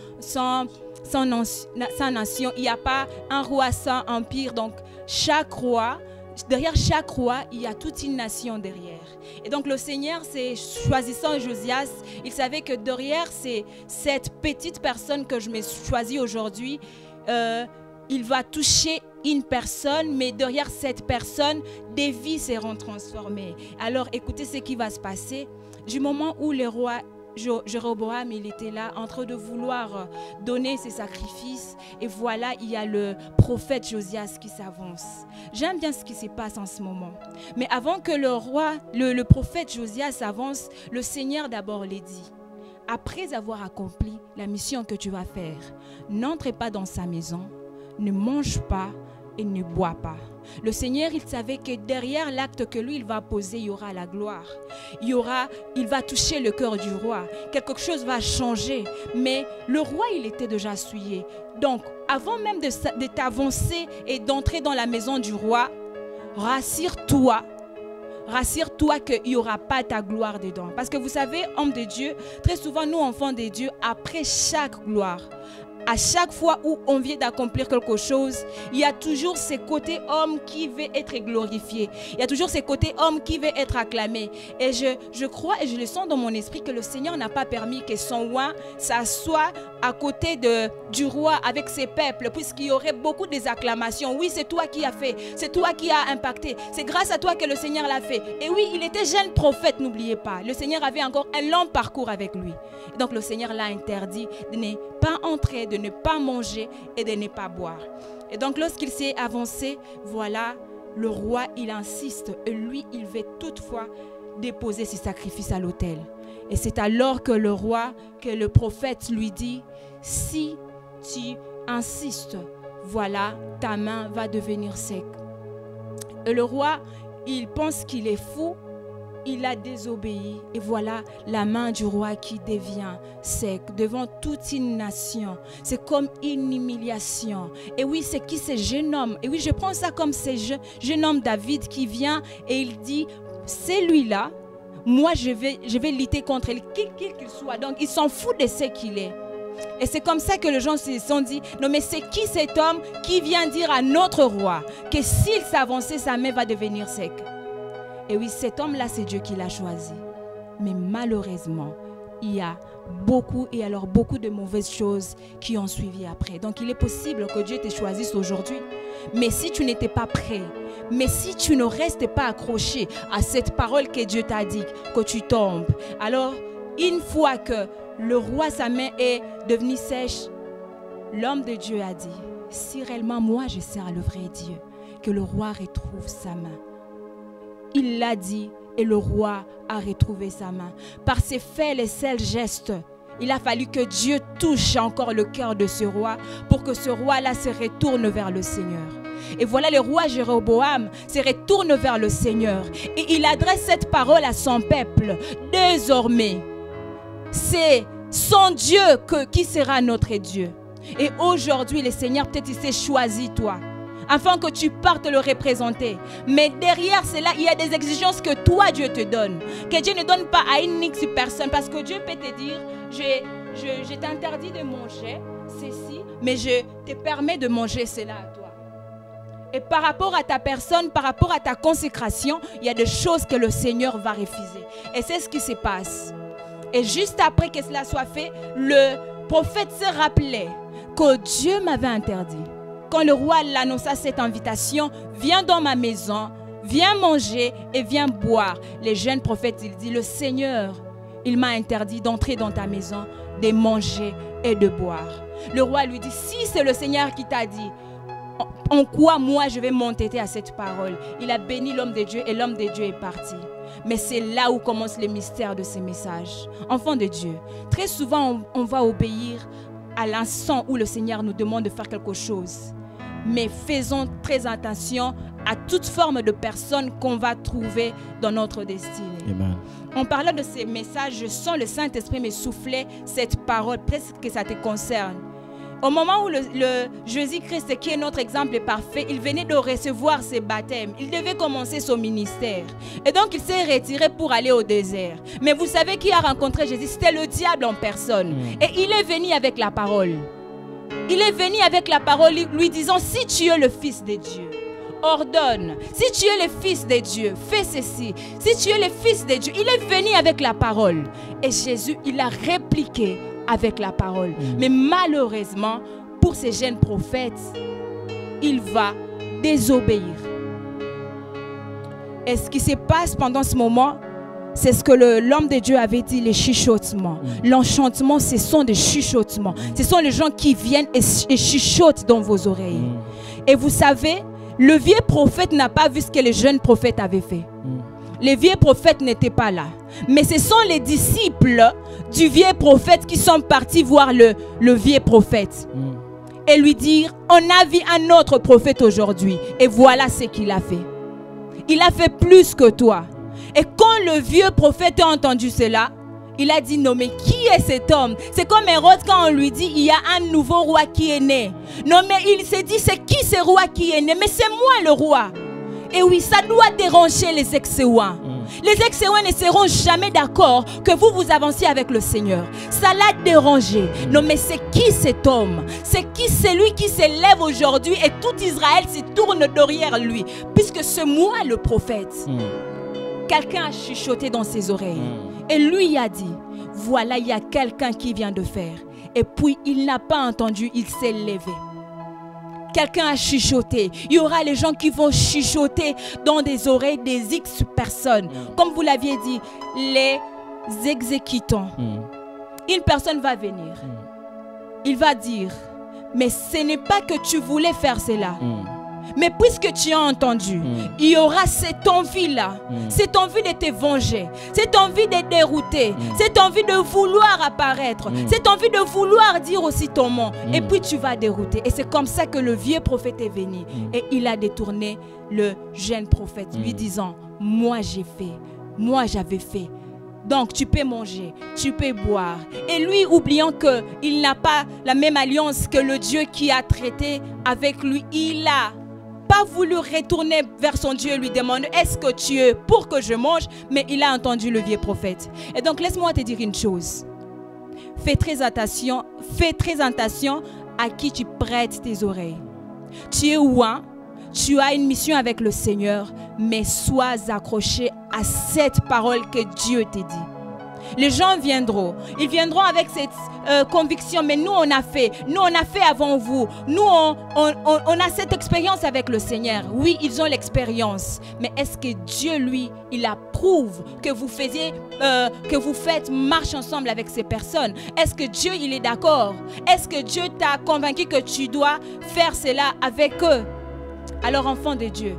nation, il n'y a pas un roi sans empire. Donc, derrière chaque roi, il y a toute une nation derrière. Et donc, le Seigneur, choisissant Josias, il savait que derrière cette petite personne que je me choisis aujourd'hui, il va toucher une personne, mais derrière cette personne, des vies seront transformées. Alors, écoutez ce qui va se passer. Du moment où le roi Jéroboam, il était là en train de vouloir donner ses sacrifices, et voilà, il y a le prophète Josias qui s'avance. J'aime bien ce qui se passe en ce moment. Mais avant que le prophète Josias s'avance, le Seigneur d'abord les dit: après avoir accompli la mission que tu vas faire, n'entre pas dans sa maison, ne mange pas et ne bois pas. Le Seigneur, il savait que derrière l'acte que lui, il va poser, il y aura la gloire. Il va toucher le cœur du roi. Quelque chose va changer. Mais le roi, il était déjà souillé. Donc, avant même de t'avancer et d'entrer dans la maison du roi, rassure-toi qu'il n'y aura pas ta gloire dedans. Parce que vous savez, homme de Dieu, très souvent, nous, enfants de Dieu, après chaque gloire, à chaque fois où on vient d'accomplir quelque chose, il y a toujours ce côté homme qui veut être glorifié. Il y a toujours ce côté homme qui veut être acclamé. Et je crois et je le sens dans mon esprit que le Seigneur n'a pas permis que son roi s'assoie à côté du roi avec ses peuples, puisqu'il y aurait beaucoup d'acclamations. Oui, c'est toi qui as fait, c'est toi qui as impacté, c'est grâce à toi que le Seigneur l'a fait. Et oui, il était jeune prophète, n'oubliez pas. Le Seigneur avait encore un long parcours avec lui. Et donc le Seigneur l'a interdit de ne pas entrer, de ne pas manger et de ne pas boire. Et donc lorsqu'il s'est avancé, voilà, le roi, il insiste. Et lui, il veut toutefois déposer ses sacrifices à l'autel. Et c'est alors que le prophète lui dit: si tu insistes, voilà, ta main va devenir sec. Et le roi, il pense qu'il est fou. Il a désobéi. Et voilà la main du roi qui devient sec devant toute une nation. C'est comme une humiliation. Et oui, c'est qui ce jeune homme? Et oui, je prends ça comme ce jeune homme David qui vient et il dit, c'est lui-là. Moi, je vais lutter contre lui, qui qu'il soit. Donc, il s'en fout de ce qu'il est. Et c'est comme ça que les gens se sont dit, non mais c'est qui cet homme qui vient dire à notre roi que s'il s'avançait, sa main va devenir sec? Et oui, cet homme-là, c'est Dieu qui l'a choisi. Mais malheureusement, il y a beaucoup de mauvaises choses qui ont suivi après. Donc, il est possible que Dieu te choisisse aujourd'hui. Mais si tu n'étais pas prêt, mais si tu ne restes pas accroché à cette parole que Dieu t'a dit, que tu tombes, alors, une fois que le roi, sa main est devenue sèche, l'homme de Dieu a dit, si réellement moi je sers le vrai Dieu, que le roi retrouve sa main. Il l'a dit et le roi a retrouvé sa main. Par ses faits, les seuls gestes, il a fallu que Dieu touche encore le cœur de ce roi pour que ce roi-là se retourne vers le Seigneur. Et voilà, le roi Jéroboam se retourne vers le Seigneur et il adresse cette parole à son peuple. Désormais, c'est son Dieu qui sera notre Dieu. Et aujourd'hui, le Seigneur, peut-être il s'est choisi toi, afin que tu partes le représenter. Mais derrière cela, il y a des exigences que toi, Dieu te donne. Que Dieu ne donne pas à une X personne. Parce que Dieu peut te dire, je t'interdis de manger ceci, mais je te permets de manger cela à toi. Et par rapport à ta personne, par rapport à ta consécration, il y a des choses que le Seigneur va refuser. Et c'est ce qui se passe. Et juste après que cela soit fait, le prophète se rappelait que Dieu m'avait interdit. Quand le roi l'annonça cette invitation, viens dans ma maison, viens manger et viens boire. Les jeunes prophètes, il dit, le Seigneur, il m'a interdit d'entrer dans ta maison, de manger et de boire. Le roi lui dit, si c'est le Seigneur qui t'a dit, en quoi moi je vais m'entêter à cette parole? Il a béni l'homme de Dieu et l'homme de Dieu est parti. Mais c'est là où commence le mystère de ces messages. Enfants de Dieu, très souvent on va obéir à l'instant où le Seigneur nous demande de faire quelque chose. Mais faisons très attention à toute forme de personne qu'on va trouver dans notre destinée. Amen. En parlant de ces messages, je sens le Saint-Esprit me souffler cette parole, presque que ça te concerne. Au moment où le Jésus-Christ, qui est notre exemple parfait, il venait de recevoir ses baptêmes. Il devait commencer son ministère. Et donc, il s'est retiré pour aller au désert. Mais vous savez qui a rencontré Jésus? C'était le diable en personne. Et il est venu avec la parole. Il est venu avec la parole lui disant, si tu es le Fils de Dieu, ordonne. Si tu es le Fils de Dieu, fais ceci. Si tu es le Fils de Dieu, il est venu avec la parole. Et Jésus, il a répliqué avec la parole. Mais malheureusement, pour ces jeunes prophètes, il va désobéir. Et ce qui se passe pendant ce moment, c'est ce que l'homme de Dieu avait dit, les chuchotements. L'enchantement, ce sont des chuchotements. Ce sont les gens qui viennent et chuchotent dans vos oreilles. Et vous savez, le vieux prophète n'a pas vu ce que les jeunes prophètes avaient fait. Les vieux prophètes n'étaient pas là. Mais ce sont les disciples du vieux prophète qui sont partis voir le vieux prophète. Et lui dire, on a vu un autre prophète aujourd'hui. Et voilà ce qu'il a fait. Il a fait plus que toi. Et quand le vieux prophète a entendu cela, il a dit, non mais qui est cet homme? C'est comme Hérode quand on lui dit, il y a un nouveau roi qui est né. Non mais il s'est dit, c'est qui ce roi qui est né? Mais c'est moi le roi. Et oui, ça doit déranger les ex-Éouins. Les ex-Éouins ne seront jamais d'accord que vous avanciez avec le Seigneur. Ça l'a dérangé. Non mais c'est qui cet homme? C'est qui celui qui s'élève aujourd'hui et tout Israël se tourne derrière lui? Puisque c'est moi le prophète. Quelqu'un a chuchoté dans ses oreilles. Et lui a dit, voilà, il y a quelqu'un qui vient de faire. Et puis il n'a pas entendu, il s'est levé. Quelqu'un a chuchoté. Il y aura les gens qui vont chuchoter dans des oreilles des X personnes. Comme vous l'aviez dit, les exécutants. Une personne va venir. Il va dire, mais ce n'est pas que tu voulais faire cela. Mais puisque tu as entendu, il y aura cette envie-là, cette envie de te venger, cette envie de dérouter, cette envie de vouloir apparaître, cette envie de vouloir dire aussi ton nom. Et puis tu vas dérouter. Et c'est comme ça que le vieux prophète est venu. Et il a détourné le jeune prophète, lui disant, moi j'ai fait, moi j'avais fait. Donc tu peux manger, tu peux boire. Et lui, oubliant qu'il n'a pas la même alliance que le Dieu qui a traité avec lui, il a pas voulu retourner vers son Dieu et lui demander est-ce que tu es pour que je mange, mais il a entendu le vieux prophète. Et donc laisse-moi te dire une chose. Fais très attention à qui tu prêtes tes oreilles. Tu es ouin, tu as une mission avec le Seigneur, mais sois accroché à cette parole que Dieu t'a dit. Les gens viendront, ils viendront avec cette conviction, mais nous on a fait avant vous, nous on a cette expérience avec le Seigneur. Oui, ils ont l'expérience, mais est-ce que Dieu lui, il approuve que vous faites marche ensemble avec ces personnes? Est-ce que Dieu il est d'accord? Est-ce que Dieu t'a convaincu que tu dois faire cela avec eux? Alors enfants de Dieu,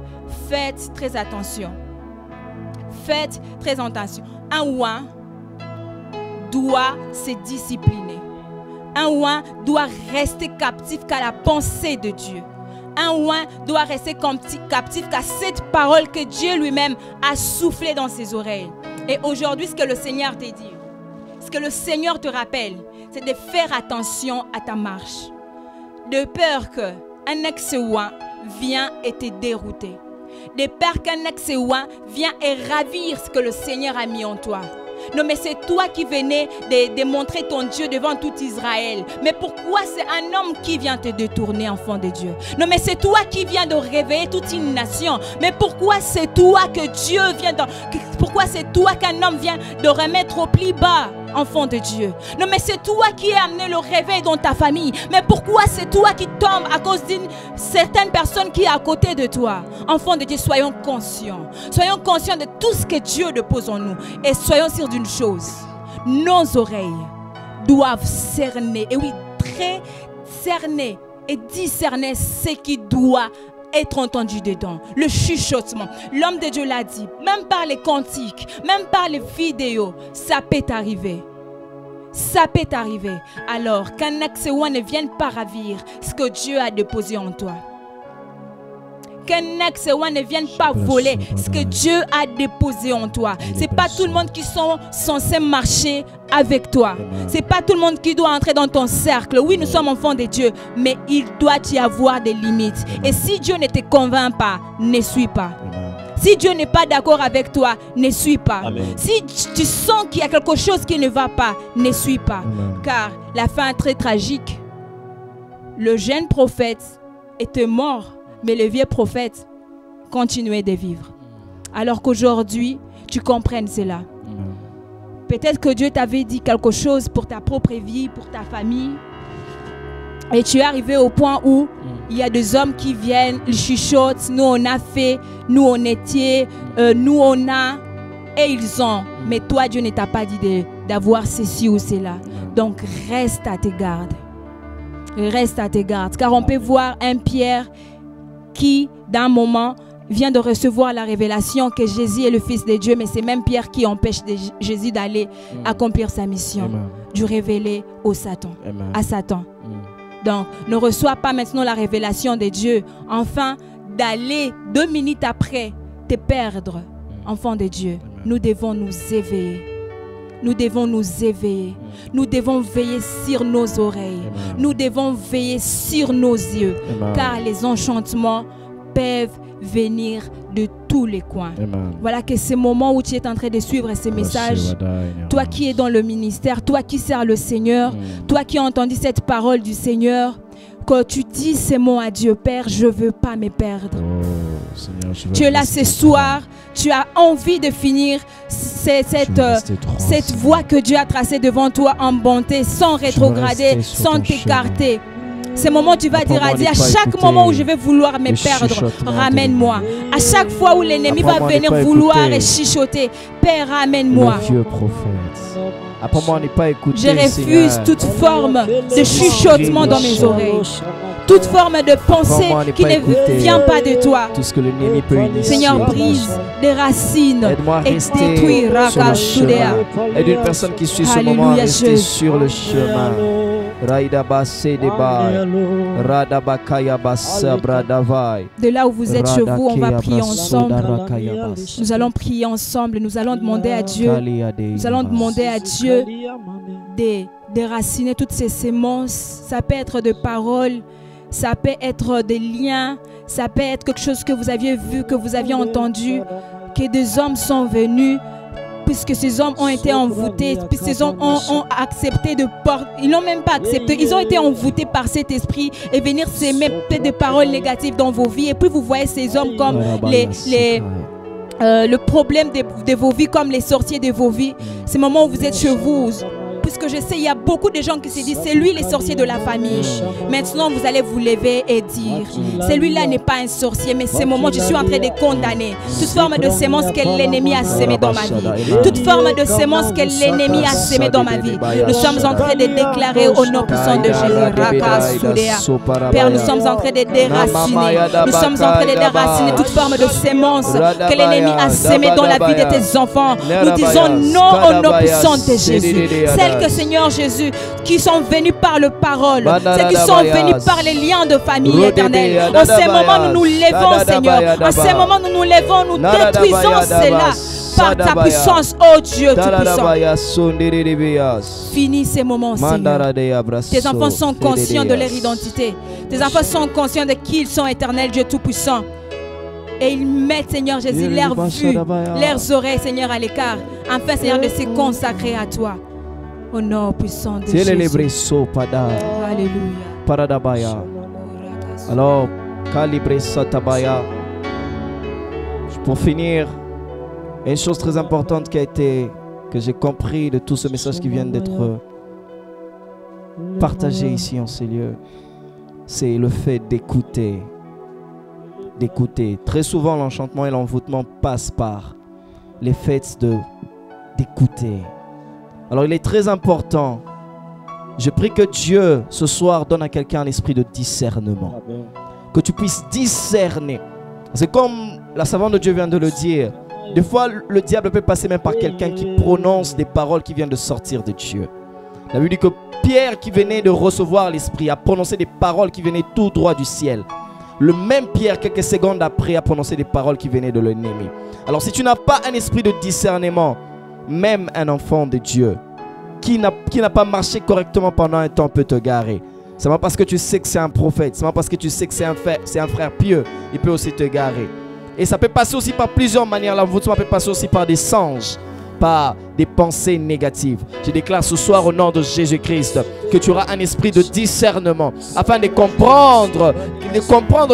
faites très attention. Faites très attention. Un ouin doit se discipliner. Un ouin doit rester captif qu'à la pensée de Dieu. Un ouin doit rester captif qu'à cette parole que Dieu lui-même a soufflé dans ses oreilles. Et aujourd'hui, ce que le Seigneur te dit, ce que le Seigneur te rappelle, c'est de faire attention à ta marche. De peur qu'un ex-ouin vienne et te dérouter. De peur qu'un ex-ouin vienne et ravir ce que le Seigneur a mis en toi. Non, mais c'est toi qui venais de montrer ton Dieu devant tout Israël. Mais pourquoi c'est un homme qui vient te détourner, enfant de Dieu? Non, mais c'est toi qui viens de réveiller toute une nation. Mais pourquoi c'est toi que Dieu vient pourquoi c'est toi qu'un homme vient de remettre au plus bas, enfant de Dieu? Non, mais c'est toi qui as amené le réveil dans ta famille. Mais pourquoi c'est toi qui tombes à cause d'une certaine personne qui est à côté de toi? Enfant de Dieu, soyons conscients. Soyons conscients de tout ce que Dieu dépose en nous. Et soyons sûrs d'une chose. Nos oreilles doivent cerner, et oui, très cerner et discerner ce qui doit être entendu dedans. Le chuchotement. L'homme de Dieu l'a dit. Même par les cantiques, même par les vidéos, ça peut arriver. Ça peut arriver. Alors, qu'un ex-ouin ne vienne pas ravir ce que Dieu a déposé en toi. Qu'un ex-ouin ne vienne pas voler ce que Dieu a déposé en toi. Ce n'est pas tout le monde qui sont censés marcher avec toi. Ce n'est pas tout le monde qui doit entrer dans ton cercle. Oui, nous sommes enfants de Dieu, mais il doit y avoir des limites. Et si Dieu ne te convainc pas, ne suis pas. Si Dieu n'est pas d'accord avec toi, ne suis pas. Amen. Si tu sens qu'il y a quelque chose qui ne va pas, ne suis pas. Amen. Car la fin est très tragique. Le jeune prophète était mort. Mais le vieux prophète continuait de vivre. Alors qu'aujourd'hui, tu comprennes cela. Peut-être que Dieu t'avait dit quelque chose pour ta propre vie, pour ta famille. Et tu es arrivé au point où il y a des hommes qui viennent, ils chuchotent. Nous, on a fait, nous, on était, nous, on a. Et ils ont. Mais toi, Dieu ne t'a pas dit d'avoir ceci ou cela. Donc, reste à tes gardes. Reste à tes gardes. Car on peut voir un Pierre qui, d'un moment, vient de recevoir la révélation que Jésus est le Fils de Dieu, mais c'est même Pierre qui empêche Jésus d'aller accomplir sa mission, du révéler à Satan. Donc, ne reçois pas maintenant la révélation de Dieu, enfin d'aller 2 minutes après te perdre, enfant de Dieu. Nous devons nous éveiller. Nous devons nous éveiller. Nous devons veiller sur nos oreilles. Amen. Nous devons veiller sur nos yeux. Amen. Car les enchantements peuvent venir de tous les coins. Amen. Voilà que ce moment où tu es en train de suivre ces messages, toi qui es dans le ministère, toi qui sers le Seigneur, toi qui as entendu cette parole du Seigneur, quand tu dis ces mots à Dieu, Père, je ne veux pas me perdre. Oh, Seigneur, tu es là ce soir, tu as envie de finir cette voie que Dieu a tracée devant toi en bonté, sans rétrograder, sans t'écarter. Ces moments, tu vas dire à Dieu, à chaque moment où je vais vouloir me perdre, ramène-moi. À chaque fois où l'ennemi va venir vouloir et chuchoter, Père, ramène-moi. Je refuse toute forme de chuchotement dans mes oreilles. toute forme de pensée Apprends-moi à ne qui pas ne écouter vient pas de toi. tout ce que l'ennemi peut initier. Seigneur, brise des racines Aide-moi à et rester détruis sur le Rakasudea. chemin. Aide une personne qui suit ce Alléluia, moment à rester Jésus. sur le chemin. Raïdaba Sedeba, Radabakaya Basa Bradavai. De là où vous êtes chez vous, on va prier ensemble. Nous Nous allons prier ensemble. Nous allons demander à Dieu. Nous allons demander à Dieu de déraciner toutes ces sémences. Ça peut être de paroles, ça peut être des liens, ça peut être quelque chose que vous aviez vu, que vous aviez entendu, que des hommes sont venus, puisque ces hommes ont été envoûtés, puisque ces hommes ont accepté de porter, ils n'ont même pas accepté, ils ont été envoûtés par cet esprit et venir s'aimer peut-être des paroles négatives dans vos vies. Et puis vous voyez ces hommes comme le problème de vos vies, comme les sorciers de vos vies. Ces moments où vous êtes chez vous, puisque je sais, il y a beaucoup de gens qui se disent, c'est lui les sorciers de la famille. Maintenant, vous allez vous lever et dire, celui-là n'est pas un sorcier, mais ces moments, je suis en train de condamner toute forme de sémence que l'ennemi a sémée dans ma vie. Toute forme de sémence que l'ennemi a sémée dans ma vie. Nous sommes en train de déclarer au nom puissant de Jésus. Rakasudea. Père, nous sommes en train de déraciner. Nous sommes en train de déraciner toute forme de sémence que l'ennemi a sémée dans la vie de tes enfants. Nous disons non au nom puissant de Jésus. Celles que Seigneur Jésus, qui sont venus par le parole, ceux qui sont venus par les liens de famille éternelle. En ces moments, nous nous levons, Seigneur. En ces moments, nous nous levons, nous détruisons cela par ta puissance, oh Dieu Tout-Puissant. Finis ces moments, Seigneur. Tes enfants sont conscients de leur identité. Tes enfants sont conscients de qui ils sont, éternel Dieu Tout-Puissant. Et ils mettent, Seigneur Jésus, leur vue, leurs oreilles, Seigneur, à l'écart, afin, Seigneur, de se consacrer à toi. Au nom puissant de Jésus. Alléluia. Alors, calibré Satabaya. Pour finir, une chose très importante que j'ai compris de tout ce message qui vient d'être partagé ici en ces lieux, c'est le fait d'écouter. D'écouter. Très souvent, l'enchantement et l'envoûtement passent par les faits d'écouter. Alors il est très important, je prie que Dieu ce soir donne à quelqu'un un esprit de discernement. Amen. Que tu puisses discerner. C'est comme la servante de Dieu vient de le dire. Des fois le diable peut passer même par quelqu'un qui prononce des paroles qui viennent de sortir de Dieu. La Bible dit que Pierre qui venait de recevoir l'esprit a prononcé des paroles qui venaient tout droit du ciel. Le même Pierre quelques secondes après a prononcé des paroles qui venaient de l'ennemi. Alors si tu n'as pas un esprit de discernement, même un enfant de Dieu qui n'a pas marché correctement pendant un temps peut te garer. C'est pas parce que tu sais que c'est un prophète, c'est pas parce que tu sais que c'est un frère pieux, il peut aussi te garer. Et ça peut passer aussi par plusieurs manières. L'envoûtement peut passer aussi par des songes, par des pensées négatives. Je déclare ce soir au nom de Jésus-Christ que tu auras un esprit de discernement afin de comprendre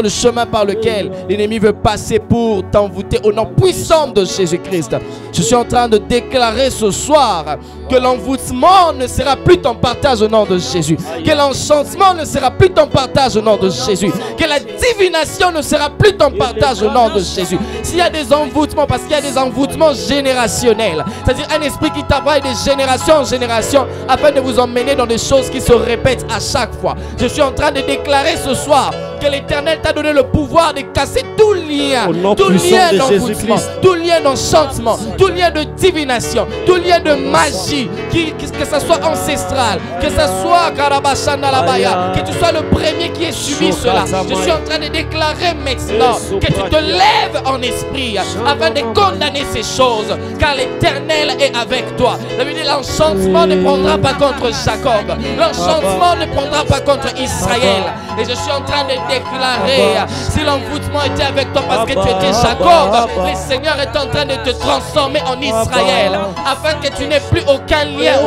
le chemin par lequel l'ennemi veut passer pour t'envoûter au nom puissant de Jésus-Christ. Je suis en train de déclarer ce soir que l'envoûtement ne sera plus ton partage au nom de Jésus, que l'enchantement ne sera plus ton partage au nom de Jésus, que la divination ne sera plus ton partage au nom de Jésus. S'il y a des envoûtements, parce qu'il y a des envoûtements générationnels, c'est-à-dire un esprit qui travaille de génération en génération afin de vous emmener dans des choses qui se répètent à chaque fois. Je suis en train de déclarer ce soir que l'Éternel t'a donné le pouvoir de casser tout lien d'envoûtement, tout lien d'enchantement, tout lien de divination, tout lien de magie, que ça soit ancestral, que ça soit Karabashandalabaya, que tu sois le premier qui ait subi cela. Je suis en train de déclarer maintenant que tu te lèves en esprit afin de condamner ces choses, car l'Éternel est avec toi. La Bible dit l'enchantement ne prendra pas contre Jacob, l'enchantement ne prendra pas contre Israël. Et je suis en train de déclarer, si l'envoûtement était avec toi parce que tu étais Jacob, le Seigneur est en train de te transformer en Israël, afin que tu n'aies plus aucun lien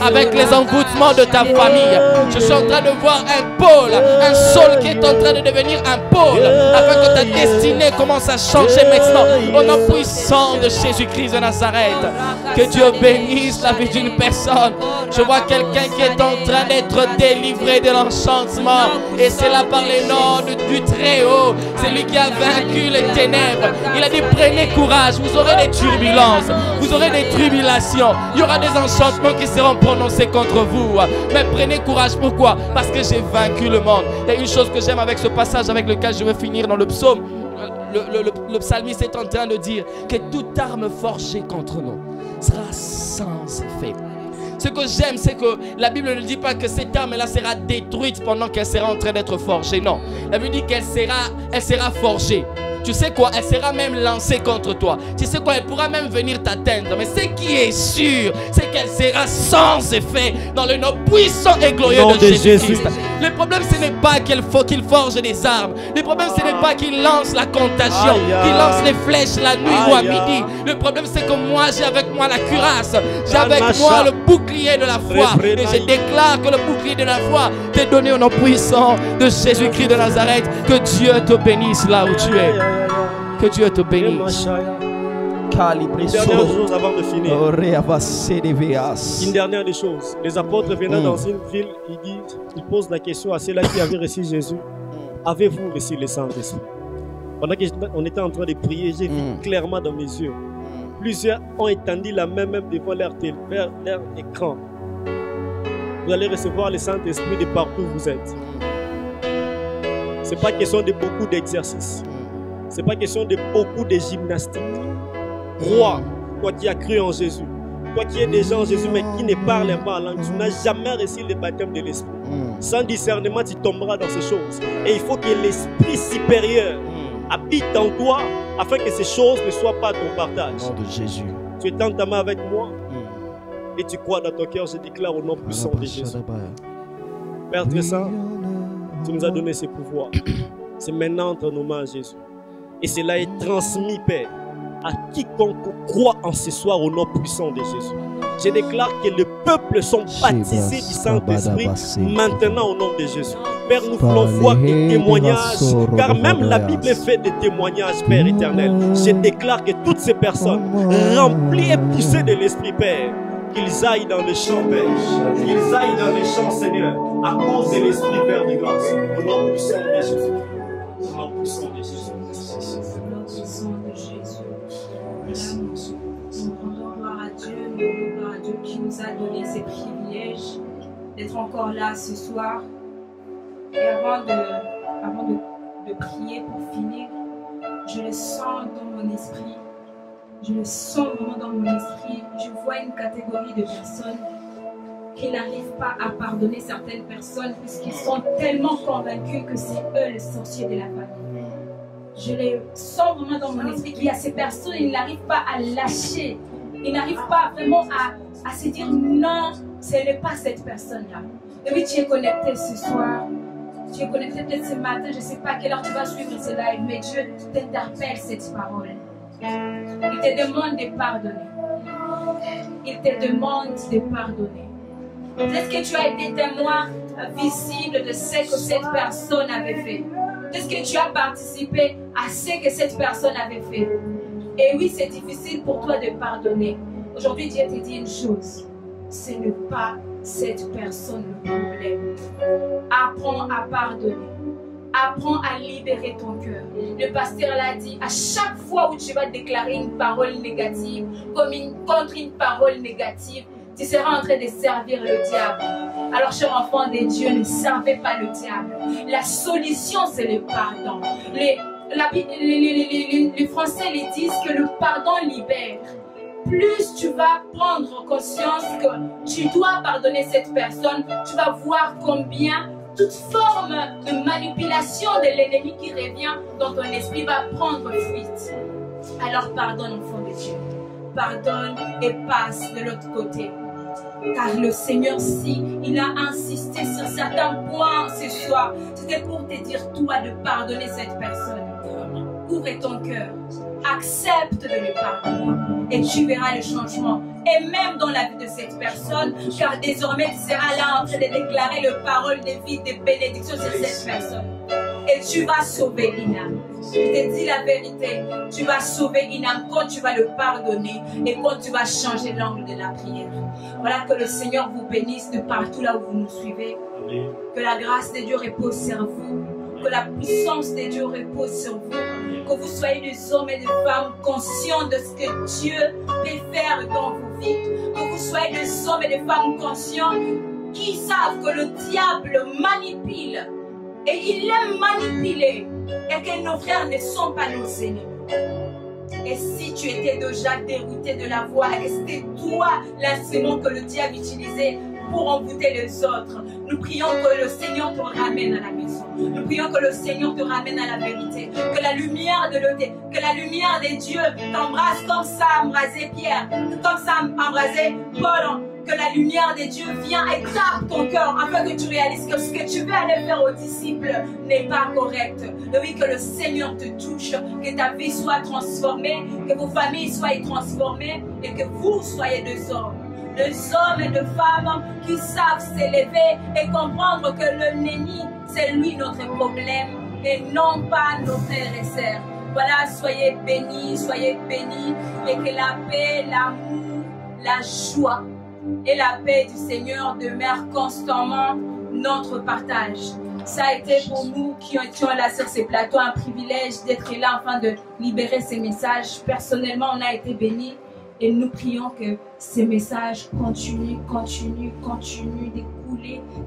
avec les envoûtements de ta famille. Je suis en train de voir un pôle, un sol qui est en train de devenir un pôle, afin que ta destinée commence à changer maintenant. Au nom puissant de Jésus-Christ de Nazareth, que Dieu bénisse la vie d'une personne. Je vois quelqu'un qui est en train d'être délivré de l'enchantement, et c'est là par les nom du Très-Haut. C'est lui qui a vaincu les ténèbres. Il a dit prenez courage, vous aurez des turbulences, vous aurez des tribulations. Il y aura des enchantements qui seront prononcés contre vous. Mais prenez courage, pourquoi? Parce que j'ai vaincu le monde. Il y a une chose que j'aime avec ce passage avec lequel je veux finir dans le psaume. Le psalmiste est en train de dire que toute arme forgée contre nous sera sans effet. Ce que j'aime, c'est que la Bible ne dit pas que cette arme-là sera détruite pendant qu'elle sera en train d'être forgée. Non, la Bible dit qu'elle sera forgée. Tu sais quoi? Elle sera même lancée contre toi. Tu sais quoi? Elle pourra même venir t'atteindre. Mais ce qui est sûr, c'est qu'elle sera sans effet dans le nom puissant et glorieux de Jésus-Christ. Le problème, ce n'est pas qu'il forge des armes. Le problème, ce n'est pas qu'il lance la contagion, qu'il lance les flèches la nuit ou à midi. Le problème, c'est que moi, j'ai avec moi la cuirasse. J'ai avec moi le bouclier de la foi. Et je déclare que le bouclier de la foi t'est donné au nom puissant de Jésus-Christ de Nazareth. Que Dieu te bénisse là où tu es. Que Dieu te bénisse. Une dernière chose avant de finir. Une dernière des choses. Les apôtres venaient dans une ville, ils posent la question à ceux-là qui avaient reçu Jésus. Avez-vous reçu le Saint-Esprit? Pendant qu'on était en train de prier, j'ai vu clairement dans mes yeux. Plusieurs ont étendu la main même devant leur écran. Vous allez recevoir le Saint-Esprit de partout où vous êtes. Ce n'est pas question de beaucoup d'exercices. Ce n'est pas question de beaucoup de gymnastique. Roi, toi qui as cru en Jésus, toi qui es déjà en Jésus mais qui ne parle pas en langue, tu n'as jamais reçu le baptême de l'Esprit. Sans discernement, tu tomberas dans ces choses. Et il faut que l'Esprit supérieur habite en toi afin que ces choses ne soient pas ton partage. Au nom de Jésus. Tu es en ta main avec moi et tu crois dans ton cœur, je déclare au nom puissant de Jésus. Père très saint, tu nous as donné ce pouvoir. C'est maintenant entre nos mains, Jésus. Et cela est transmis, Père, à quiconque croit en ce soir au nom puissant de Jésus. Je déclare que le peuple sont baptisés du Saint-Esprit maintenant au nom de Jésus. Père, nous voulons voir des témoignages, car même la Bible fait des témoignages, Père éternel. Je déclare que toutes ces personnes remplies et poussées de l'Esprit, Père, qu'ils aillent dans les champs, Père, qu'ils aillent dans les champs, Seigneur, à cause de l'Esprit, Père de grâce, au nom puissant de Jésus. Au nom puissant de Jésus. Nous rendons gloire à Dieu, qui nous a donné ces privilèges d'être encore là ce soir. Et avant de prier pour finir, je le sens dans mon esprit. Je le sens vraiment dans mon esprit. Je vois une catégorie de personnes qui n'arrivent pas à pardonner certaines personnes puisqu'ils sont tellement convaincus que c'est eux le sorcier de la famille. Je les sens vraiment dans mon esprit qu'il y a ces personnes, ils n'arrivent pas à lâcher. Ils n'arrivent pas vraiment à se dire non, ce n'est pas cette personne-là. Et oui, tu es connecté ce soir. Tu es connecté peut-être ce matin, je ne sais pas à quelle heure tu vas suivre ce live, mais Dieu t'interpelle cette parole. Il te demande de pardonner. Il te demande de pardonner. Est-ce que tu as été témoin visible de ce que cette personne avait fait? Est-ce que tu as participé à ce que cette personne avait fait? Et oui, c'est difficile pour toi de pardonner. Aujourd'hui, Dieu te dit une chose. Ce n'est pas cette personne le problème. Apprends à pardonner. Apprends à libérer ton cœur. Le pasteur l'a dit, à chaque fois où tu vas déclarer une parole négative, contre une parole négative, tu seras en train de servir le diable. Alors, chers enfants de Dieu, ne servez pas le diable. La solution, c'est le pardon. Les Français les disent que le pardon libère. Plus tu vas prendre conscience que tu dois pardonner cette personne, tu vas voir combien toute forme de manipulation de l'ennemi qui revient dans ton esprit va prendre fuite. Alors pardonne, enfant de Dieu. Pardonne et passe de l'autre côté. Car le Seigneur, si il a insisté sur certains points ce soir, c'était pour te dire toi de pardonner cette personne. Ouvre ton cœur, accepte de le pardonner et tu verras le changement. Et même dans la vie de cette personne, car désormais tu seras là en train de déclarer le parole de vie, de bénédiction sur cette personne. Et tu vas sauver une âme. Je te dis la vérité, tu vas sauver une âme quand tu vas le pardonner et quand tu vas changer l'angle de la prière. Voilà, que le Seigneur vous bénisse de partout là où vous nous suivez. Amen. Que la grâce de Dieu repose sur vous. Que la puissance de Dieu repose sur vous. Que vous soyez des hommes et des femmes conscients de ce que Dieu peut faire dans vos vies. Que vous soyez des hommes et des femmes conscients qui savent que le diable manipule. Et il aime manipuler. Et que nos frères ne sont pas nos ennemis. Et si tu étais déjà dérouté de la voie, et c'était toi l'instrument que le diable utilisait pour embouter les autres, nous prions que le Seigneur te ramène à la maison. Nous prions que le Seigneur te ramène à la vérité. Que la lumière de Dieu t'embrasse comme ça a embrasé Pierre, comme ça a embrasé Paul. Que la lumière de Dieu vienne et tape ton cœur afin que tu réalises que ce que tu veux aller faire aux disciples n'est pas correct. Et oui, que le Seigneur te touche, que ta vie soit transformée, que vos familles soient transformées et que vous soyez des hommes et des femmes qui savent s'élever et comprendre que l'ennemi, c'est lui notre problème et non pas nos frères et sœurs. Voilà, soyez bénis et que la paix, l'amour, la joie et la paix du Seigneur demeure constamment notre partage. Ça a été pour nous qui étions là sur ces plateaux un privilège d'être là afin de libérer ces messages. Personnellement, on a été bénis et nous prions que ces messages continuent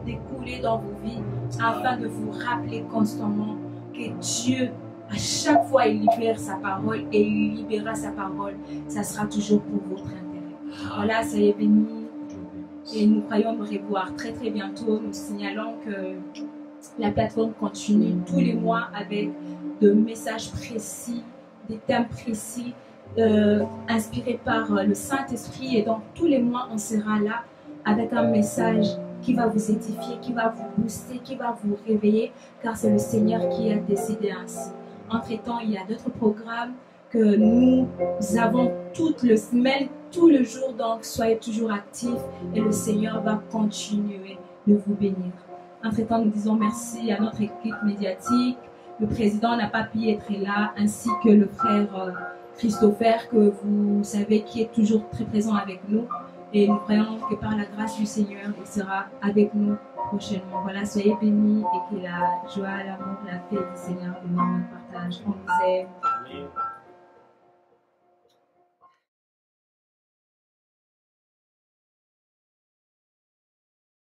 d'écouler dans vos vies afin de vous rappeler constamment que Dieu, à chaque fois, il libère sa parole et il libérera sa parole. Ça sera toujours pour votre intérêt. Voilà, soyez bénis. Et nous croyons nous revoir très très bientôt. Nous signalons que la plateforme continue tous les mois avec de messages précis, des thèmes précis, inspirés par le Saint-Esprit. Et donc tous les mois, on sera là avec un message qui va vous édifier, qui va vous booster, qui va vous réveiller, car c'est le Seigneur qui a décidé ainsi. Entre-temps, il y a d'autres programmes que nous avons toutes les semaines, tout le jour, donc soyez toujours actifs et le Seigneur va continuer de vous bénir. Entre-temps, nous disons merci à notre équipe médiatique. Le président n'a pas pu être là, ainsi que le frère Christopher, que vous savez qui est toujours très présent avec nous. Et nous croyons que par la grâce du Seigneur, il sera avec nous prochainement. Voilà, soyez bénis et que la joie, l'amour, la paix du Seigneur demeure notre partage. On vous aime.